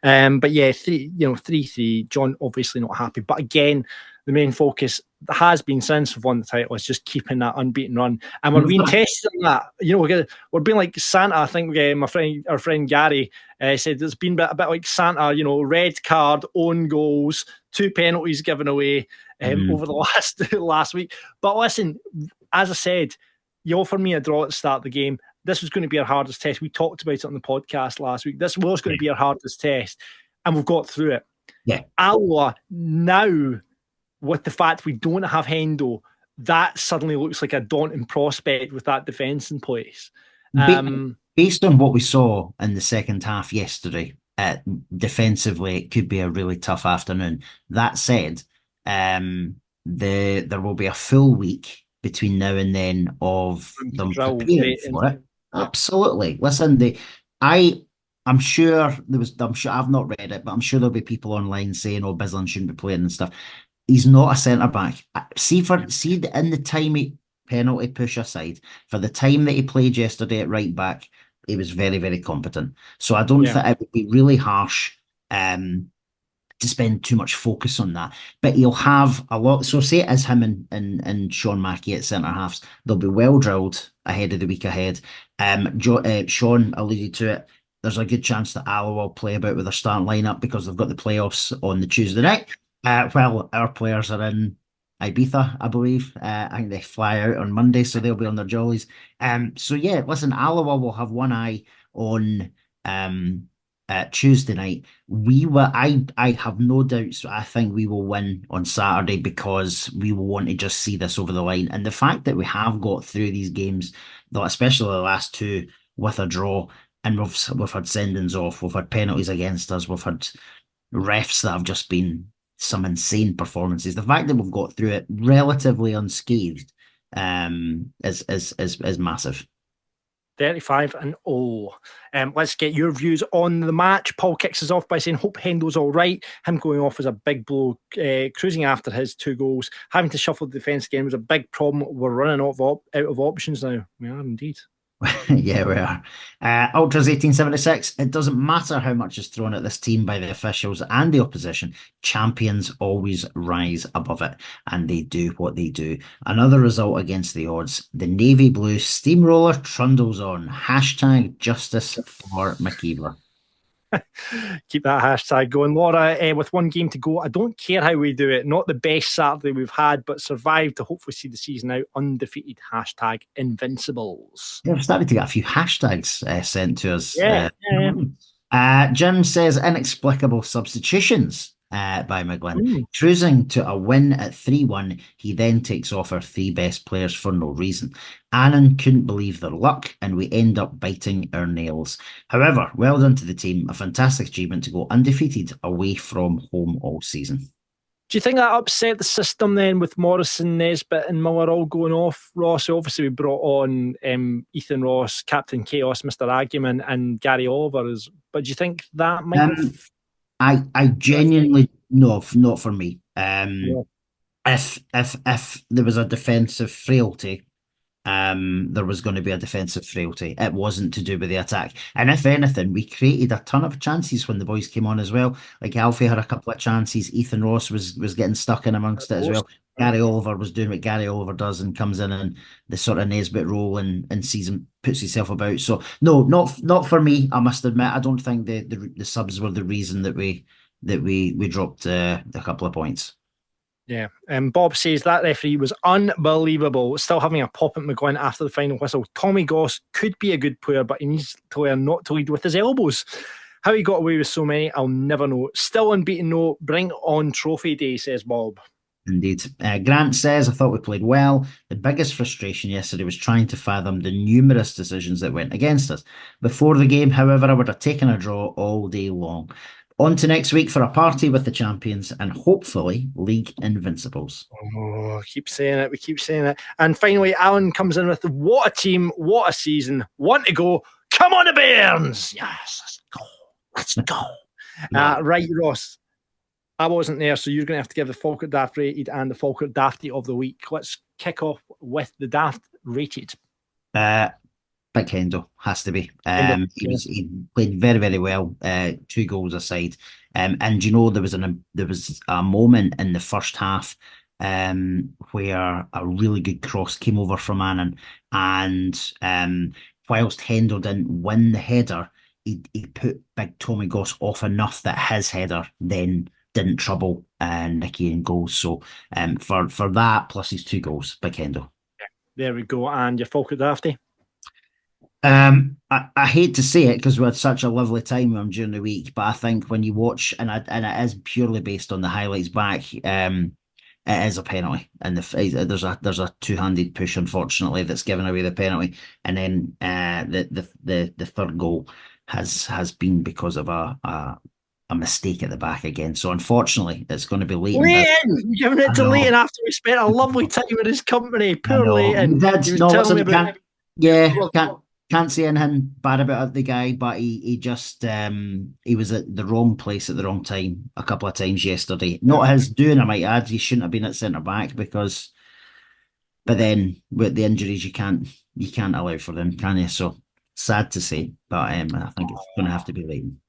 E: But yeah, 3-3. John obviously not happy. But again, the main focus has been since we've won the title is just keeping that unbeaten run, and we're being tested on that. We're being like Santa. I think our friend Gary said it's been a bit like Santa. Red card, own goals, 2 penalties given away over the last week. But listen, as I said, you offered me a draw at the start of the game. This was going to be our hardest test. We talked about it on the podcast last week. This was going to be our hardest test, and we've got through it.
F: Yeah.
E: Alloa now, with the fact we don't have Hendo, that suddenly looks like a daunting prospect with that defence in place.
F: Based on what we saw in the second half yesterday, defensively, it could be a really tough afternoon. That said, there will be a full week between now and then of them preparing for it. Absolutely. Listen, I'm sure I've not read it, but I'm sure there'll be people online saying, "Oh, Bislan shouldn't be playing" and stuff. He's not a centre back. See in the time penalty push aside, for the time that he played yesterday at right back, he was very, very competent. So I don't think it would be really harsh to spend too much focus on that. But he'll have a lot. So say it is him and Sean Mackey at centre halves. They'll be well drilled ahead of the week ahead. Sean alluded to it. There's a good chance that Alloa will play about with their starting lineup because they've got the playoffs on the Tuesday night. Well, our players are in Ibiza, I believe. I think they fly out on Monday, so they'll be on their jollies. So yeah, listen, Alloa will have one eye on Tuesday night. I have no doubts. I think we will win on Saturday because we will want to just see this over the line. And the fact that we have got through these games, though, especially the last two, with a draw, and we've had sendings off, we've had penalties against us, we've had refs that have just been some insane performances. The fact that we've got through it relatively unscathed is massive.
E: 35-0. Let's get your views on the match. Paul kicks us off by saying, hope Hendo's all right. Him going off was a big blow, cruising after his 2 goals. Having to shuffle the defence again was a big problem. We're running out of options now. We are indeed.
F: Yeah, we are. Ultras 1876. It doesn't matter how much is thrown at this team by the officials and the opposition. Champions always rise above it, and they do what they do. Another result against the odds. The navy blue steamroller trundles on. Hashtag justice for McKeever.
E: Keep that hashtag going. Laura, with 1 game to go, I don't care how we do it. Not the best Saturday we've had, but survived to hopefully see the season out undefeated. Hashtag Invincibles.
F: Yeah, we've started to get a few hashtags sent to us. Jim says inexplicable substitutions by McGlynn. Cruising to a win at 3-1, he then takes off our 3 best players for no reason. Annan couldn't believe their luck, and we end up biting our nails. However, well done to the team. A fantastic achievement to go undefeated away from home all season.
E: Do you think that upset the system then, with Morrison, Nesbitt and Miller all going off, Ross? Obviously we brought on Ethan Ross, Captain Chaos, Mr. Argument, and Gary Oliver. But do you think that might have
F: I genuinely no, not for me.
E: Yeah.
F: If there was a defensive frailty, there was going to be a defensive frailty. It wasn't to do with the attack. And if anything, we created a ton of chances when the boys came on as well. Like Alfie had a couple of chances. Ethan Ross was getting stuck in amongst it as well. Gary Oliver was doing what Gary Oliver does and comes in the sort of Nesbitt role and sees him, puts himself about. So no, not for me. I must admit, I don't think the subs were the reason that we dropped a couple of points.
E: Yeah, Bob says that referee was unbelievable. Still having a pop at McGuinn after the final whistle. Tommy Goss could be a good player, but he needs to learn not to lead with his elbows. How he got away with so many, I'll never know. Still unbeaten, no. Bring on trophy day, says Bob.
F: Indeed. Grant says, I thought we played well. The biggest frustration yesterday was trying to fathom the numerous decisions that went against us. Before the game, however, I would have taken a draw all day long. On to next week for a party with the champions and hopefully league invincibles.
E: Oh, keep saying it. We keep saying it. And finally, Alan comes in with what a team, what a season. Want to go. Come on, the Bairns. Yes, let's go. Let's go. Right, Ross. I wasn't there, so you're going to have to give the Falkirk Daft rated and the Falkirk Dafty of the week. Let's kick off with the Daft rated.
F: Big Hendo has to be. He played very, very well. 2 goals aside, and you know there was a moment in the first half where a really good cross came over from Annan, and whilst Hendo didn't win the header, he put big Tommy Goss off enough that his header then didn't trouble Nicky in goals. So for that plus his 2 goals, big Hendo.
E: Yeah, there we go. And your Falkirk Dafty.
F: I hate to say it because we had such a lovely time with him during the week, but I think when you watch, and it is purely based on the highlights back, it is a penalty, and there's a 2-handed push, unfortunately, that's given away the penalty, and then the third goal has been because of a mistake at the back again. So unfortunately, it's going to be Leighton.
E: Leighton! Giving it to Leighton after we spent a lovely time in his company. Poor Leighton.
F: Can't say anything bad about the guy, but he just he was at the wrong place at the wrong time a couple of times yesterday. Not his doing, I might add. He shouldn't have been at centre back but then with the injuries you can't allow for them, can you? So sad to say, but I think it's going to have to be Leighton.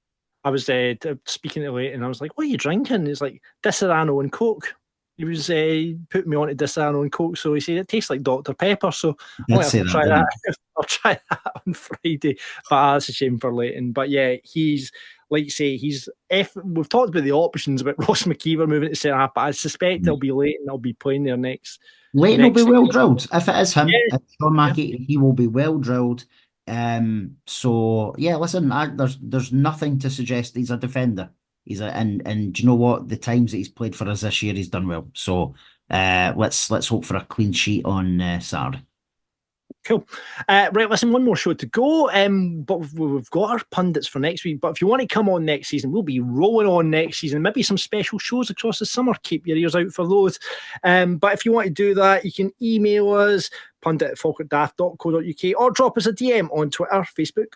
E: I was speaking to Leighton, I was like, "What are you drinking?" He's like, "Disaronno and Coke." He was putting me on to Disaronno and Coke, so he said it tastes like Dr. Pepper. So I'll try that. I'll try that on Friday. But that's a shame for Leighton. But yeah, he's like you say, we've talked about the options about Ross McKeever moving to centre half, but I suspect it'll be Leighton. I'll be playing there next.
F: Leighton will be well drilled. If it is him, if Sean Mackey, he will be well drilled. So yeah, listen, there's nothing to suggest he's a defender. And do you know what? The times that he's played for us this year, he's done well. So let's hope for a clean sheet on Saturday.
E: Cool. Right, listen, one more show to go. But we've got our pundits for next week. But if you want to come on next season, we'll be rolling on next season. Maybe some special shows across the summer. Keep your ears out for those. But if you want to do that, you can email us, pundit@falkirkdaft.co.uk, or drop us a DM on Twitter, Facebook,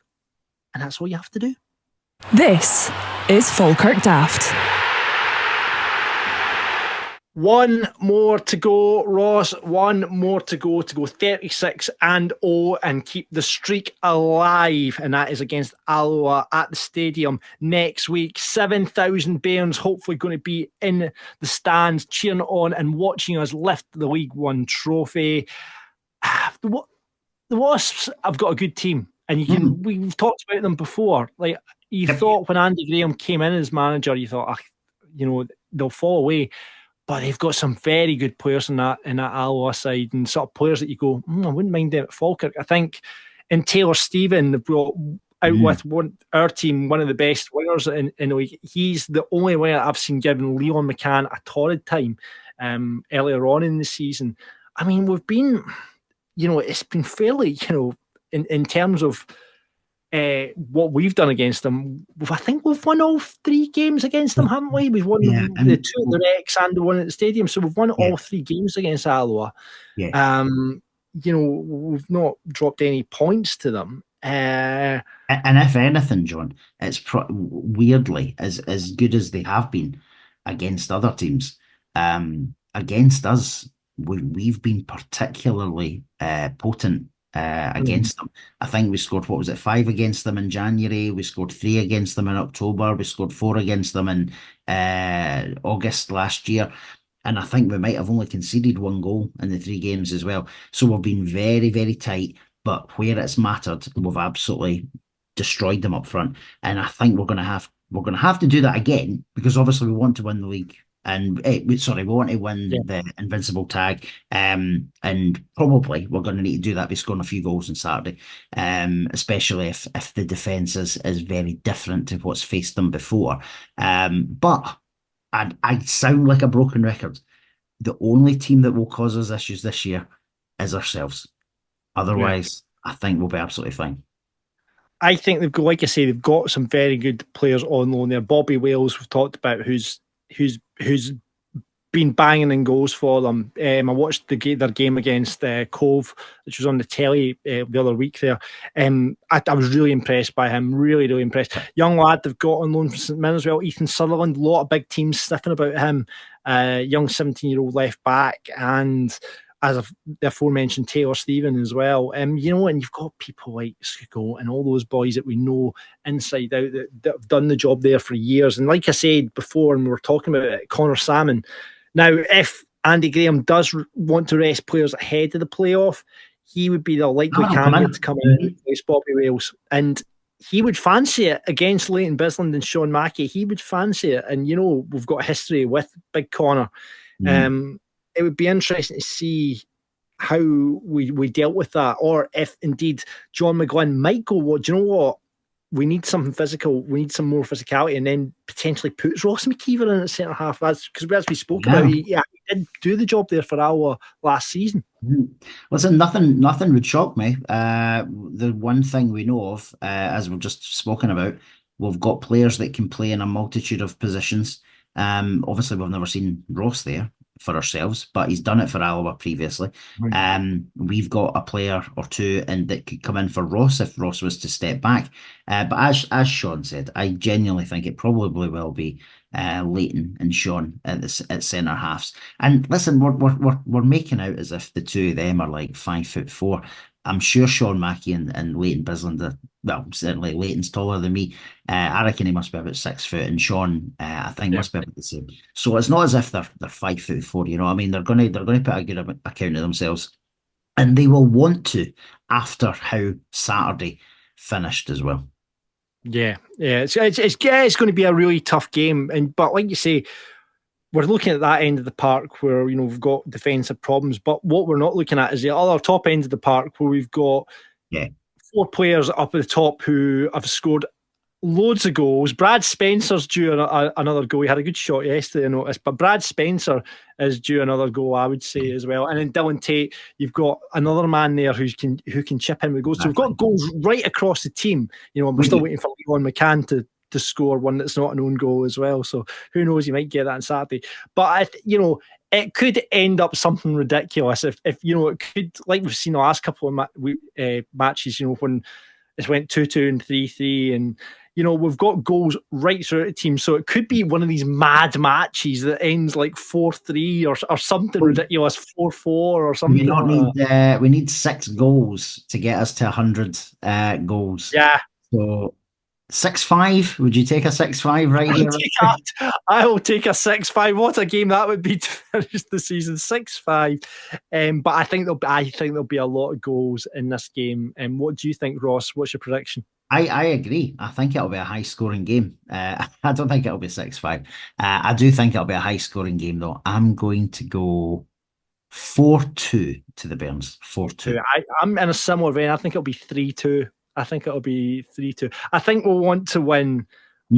E: and that's all you have to do.
D: This is Falkirk Daft.
E: One more to go, Ross. One more to go 36-0 and keep the streak alive. And that is against Alloa at the stadium next week. 7,000 Bairns hopefully going to be in the stands cheering on and watching us lift the League One trophy. The Wasps have got a good team. And we've talked about them before. Like, you thought when Andy Graham came in as manager, you thought, they'll fall away. But they've got some very good players in that Alloa side, and sort of players that you go, I wouldn't mind them at Falkirk. I think in Taylor Stephen, they brought out with our team one of the best wingers in the league. He's the only winger I've seen giving Leon McCann a torrid time earlier on in the season. I mean, we've been, it's been fairly, in terms of what we've done against them. I think we've won all 3 games against them, haven't we? We've won the 2 at the Rex and the 1 at the stadium, so we've won all 3 games against Alloa. We've not dropped any points to them.
F: And if anything, John, it's weirdly as good as they have been against other teams. Against us, we've been particularly potent against them. I think we scored, what was it, 5 against them in January. We scored 3 against them in October. We scored 4 against them in August last year. And I think we might have only conceded 1 goal in the 3 games as well. So we've been very, very tight. But where it's mattered, we've absolutely destroyed them up front. And I think we're going to have to do that again, because obviously we want to win the league. And we want to win the Invincible tag, and probably we're going to need to do that by scoring a few goals on Saturday, especially if the defence is very different to what's faced them before. But I sound like a broken record. The only team that will cause us issues this year is ourselves. Otherwise, I think we'll be absolutely fine.
E: I think they've got, like I say, they've got some very good players on loan there. Bobby Wales, we've talked about, who's been banging in goals for them. I watched their game against Cove, which was on the telly the other week there. I was really impressed by him, really, really impressed. Young lad they've got on loan from St Mirren as well, Ethan Sutherland. A lot of big teams sniffing about him. Young 17-year-old left back, and as the aforementioned Taylor Stephen as well. And you've got people like Schuko and all those boys that we know inside out that have done the job there for years. And like I said before, and we were talking about it, Connor Salmon. Now, if Andy Graham does want to rest players ahead of the playoff, he would be the likely candidate to come in and replace Bobby Wales. And he would fancy it against Leighton Bisland and Sean Mackey. He would fancy it. And, we've got history with Big Connor. It would be interesting to see how we dealt with that, or if indeed John McGlynn might go, do you know what? We need something physical. We need some more physicality, and then potentially puts Ross McKeever in at centre half. That's because, as we spoke about, he did do the job there for Alloa last season.
F: Listen, nothing would shock me. The one thing we know of, as we've just spoken about, we've got players that can play in a multitude of positions. Obviously, we've never seen Ross there for ourselves, but he's done it for Alloa previously. We've got a player or two that could come in for Ross if Ross was to step back. But as Sean said, I genuinely think it probably will be Leighton and Sean at centre halves. And listen, we're making out as if the two of them are like 5'4". I'm sure Sean Mackey and Leighton Bisland are, well, certainly Leighton's taller than me. I reckon he must be about 6 foot, and Sean, I think, must be about the same. So it's not as if they're 5'4". You know what I mean? They're going to put a good account of themselves, and they will want to after how Saturday finished as well.
E: Yeah. It's going to be a really tough game, but like you say, we're looking at that end of the park where, we've got defensive problems, but what we're not looking at is the other top end of the park where we've got 4 players up at the top who have scored loads of goals. Brad Spencer's due another goal. He had a good shot yesterday, I noticed, but Brad Spencer is due another goal, I would say, as well. And then Dylan Tate, you've got another man there who can chip in with goals. So we've got goals right across the team. And we're still waiting for Leon McCann to score one that's not an own goal as well. So who knows, he might get that on Saturday. But it could end up something ridiculous if it could, like we've seen the last couple of matches, when it went 2-2 and 3-3, and we've got goals right throughout the team. So it could be one of these mad matches that ends like 4-3 or something ridiculous, 4-4 or something.
F: We need 6 goals to get us to 100 goals.
E: Yeah.
F: So 6-5. Would you take a 6-5 right here?
E: I will take a 6-5. What a game that would be to finish the season, 6-5. But I think there'll be a lot of goals in this game. And what do you think, Ross? What's your prediction?
F: I agree. I think it'll be a high-scoring game. I don't think it'll be 6-5. I do think it'll be a high-scoring game, though. I'm going to go 4-2 to the Bairns. 4-2.
E: I'm in a similar vein. I think it'll be 3-2. I think it'll be 3-2. I think we'll want to win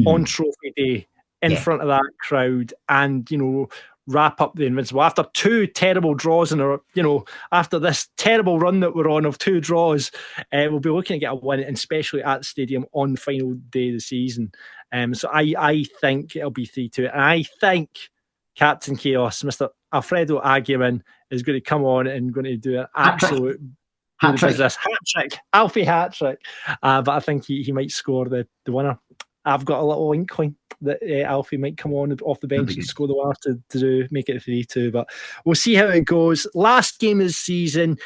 E: on Trophy Day in front of that crowd, and wrap up the Invincible after 2 terrible draws after this terrible run that we're on of 2 draws. We'll be looking to get a win, and especially at the stadium on the final day of the season. So I think it'll be 3-2, and I think Captain Chaos, Mr. Alfredo Aguirre, is going to come on and going to do an absolute Hat-trick. Hat-trick. Alfie hat-trick. But I think he might score the winner. I've got a little inkling that Alfie might come on off the bench and score the winner to make it 3-2. But we'll see how it goes. Last game of the season.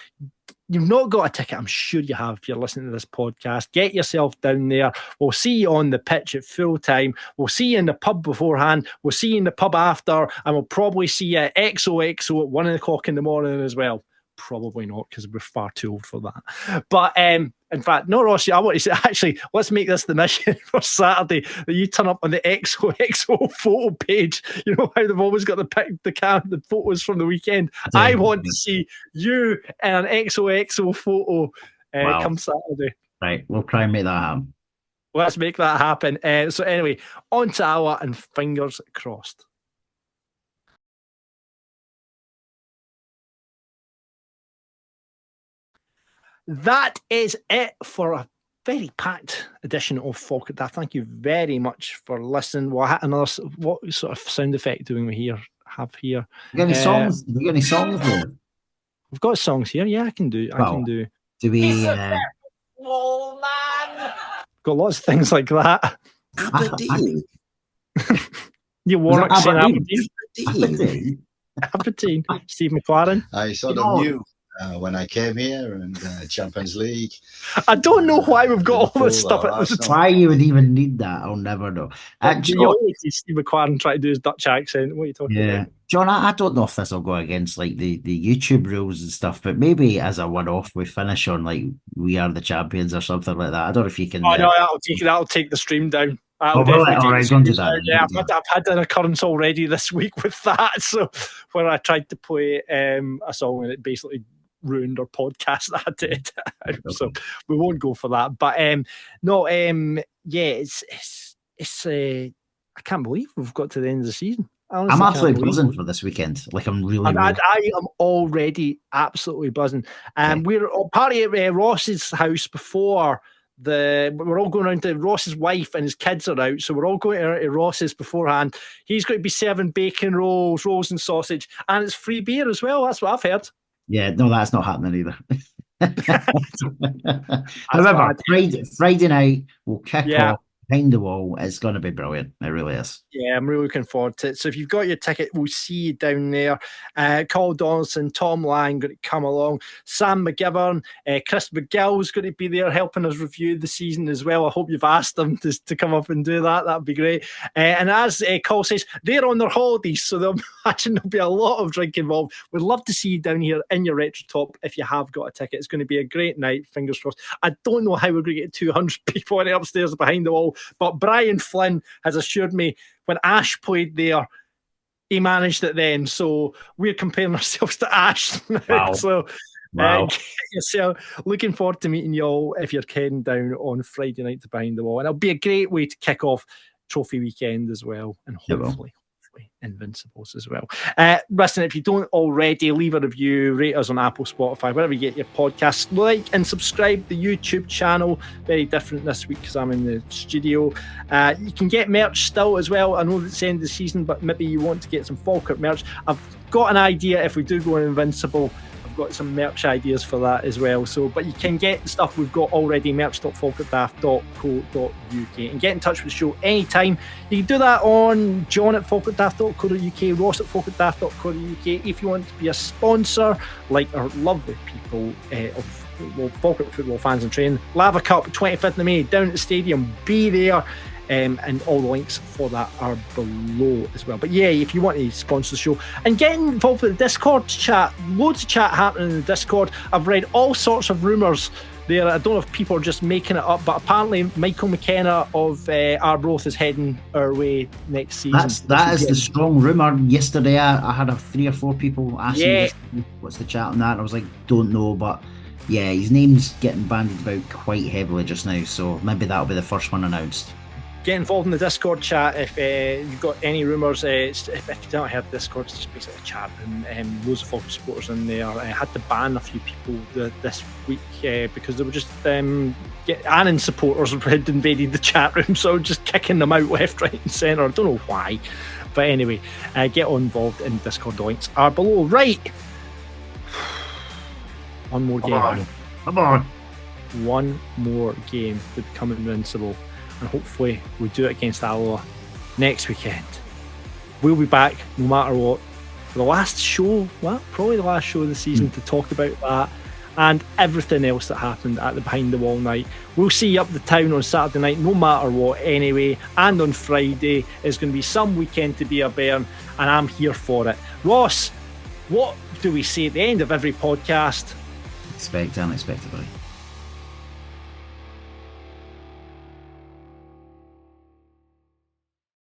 E: You've not got a ticket, I'm sure you have if you're listening to this podcast. Get yourself down there. We'll see you on the pitch at full time. We'll see you in the pub beforehand. We'll see you in the pub after. And we'll probably see you at XOXO at 1 o'clock in the morning as well. Probably not, because we're far too old for that. But in fact, no, Rossi, I want to say, actually, let's make this the mission for Saturday, that you turn up on the XOXO photo page. You know how they've always got the photos from the weekend. I want to see you in an XOXO photo come Saturday.
F: Right, we'll try and make that happen.
E: Let's make that happen. So anyway, on to Alloa, and fingers crossed. That is it for a very packed edition of Falkirk Daft. Thank you very much for listening. What sort of sound effect do we have here?
F: You got any songs? Have you got any songs there?
E: We've got songs here. Yeah, I can do.
F: Do we?
E: Got lots of things like that.
H: Aberdeen.
E: You Warnock saying
H: Aberdeen.
E: Aberdeen. Steve McLaren.
H: I sort of knew when I came here, and Champions League.
E: I don't know why we've got all this stuff.
F: Why you would even need that, I'll never know.
E: You always see Steve McLaren try to do his Dutch accent. What are you talking about?
F: John, I don't know if this will go against like the YouTube rules and stuff, but maybe as a one-off, we finish on like "We Are the Champions" or something like that. I don't know if you can.
E: Oh no, that'll take the stream down.
F: All right, don't do that.
E: Yeah, I've had an occurrence already this week with that. So when I tried to play a song and it basically ruined our podcast, I did. So we won't go for that. But it's I can't believe we've got to the end of the season.
F: I'm absolutely buzzing for this weekend. Like I
E: am already absolutely buzzing. We're party at Ross's house before we're all going around to Ross's wife, and his kids are out, so we're all going to Ross's beforehand. He's going to be serving bacon rolls and sausage, and it's free beer as well. That's what I've heard.
F: Yeah, no, that's not happening either. However, Friday night we'll kick off behind the wall. It's going to be brilliant. It really is.
E: Yeah, I'm really looking forward to it. So if you've got your ticket, we'll see you down there. Carl Donaldson, Tom Lang going to come along. Sam McGivern, Chris McGill's going to be there helping us review the season as well. I hope you've asked them to come up and do that. That'd be great. And as Carl says, they're on their holidays, so they'll imagine there'll be a lot of drink involved. We'd love to see you down here in your retro top if you have got a ticket. It's going to be a great night, fingers crossed. I don't know how we're going to get 200 people in upstairs behind the wall, but Brian Flynn has assured me when Ash played there, he managed it then. So we're comparing ourselves to Ash now.
F: Wow.
E: So
F: Wow.
E: get yourself looking forward to meeting you all if you're heading down on Friday night to Behind the Wall. And it'll be a great way to kick off Trophy Weekend as well. And hopefully Invincibles as well. Listen, if you don't already, leave a review, rate us on Apple, Spotify, wherever you get your podcasts. Like and subscribe the YouTube channel. Very different this week because I'm in the studio. You can get merch still as well. I know it's the end of the season, but maybe you want to get some Falkirk merch. I've got an idea if we do go on Invincible. I've got some merch ideas for that as well. But you can get stuff we've got already, merch.falkirkdaft.co.uk, and get in touch with the show anytime. You can do that on john@falkirkdaft.co.uk, ross@falkirkdaft.co.uk. If you want to be a sponsor, like our lovely people of Falkirk Football Fans and Training, Lava Cup, 25th of May, down at the stadium, be there. And all the links for that are below as well. But yeah, if you want to sponsor the show and get involved with the Discord chat, loads of chat happening in the Discord. I've read all sorts of rumours there. I don't know if people are just making it up, but apparently Michael McKenna of Arbroath is heading our way next season.
F: That is the strong rumour. Yesterday I had 3 or 4 people asking me what's the chat on that, and I was like, don't know, but yeah, his name's getting bandied about quite heavily just now, so maybe that'll be the first one announced.
E: Get involved in the Discord chat if you've got any rumours. If you don't have Discord, it's just basically a chat room. Loads of Falkirk supporters in there. I had to ban a few people this week because they were just Annan supporters had invaded the chat room, so just kicking them out left, right and centre. I don't know why, but anyway, get involved in Discord. The links are below. Right, one more game.
F: Come on.
E: One more game to become invincible, and hopefully we do it against Alloa next weekend. We'll be back no matter what for the last show, probably the last show of the season, to talk about that and everything else that happened at the Behind the Wall night. We'll see you up the town on Saturday night no matter what anyway, and on Friday is going to be some weekend to be a Bairn, and I'm here for it. Ross, what do we say at the end of every podcast?
F: Expect unexpectedly.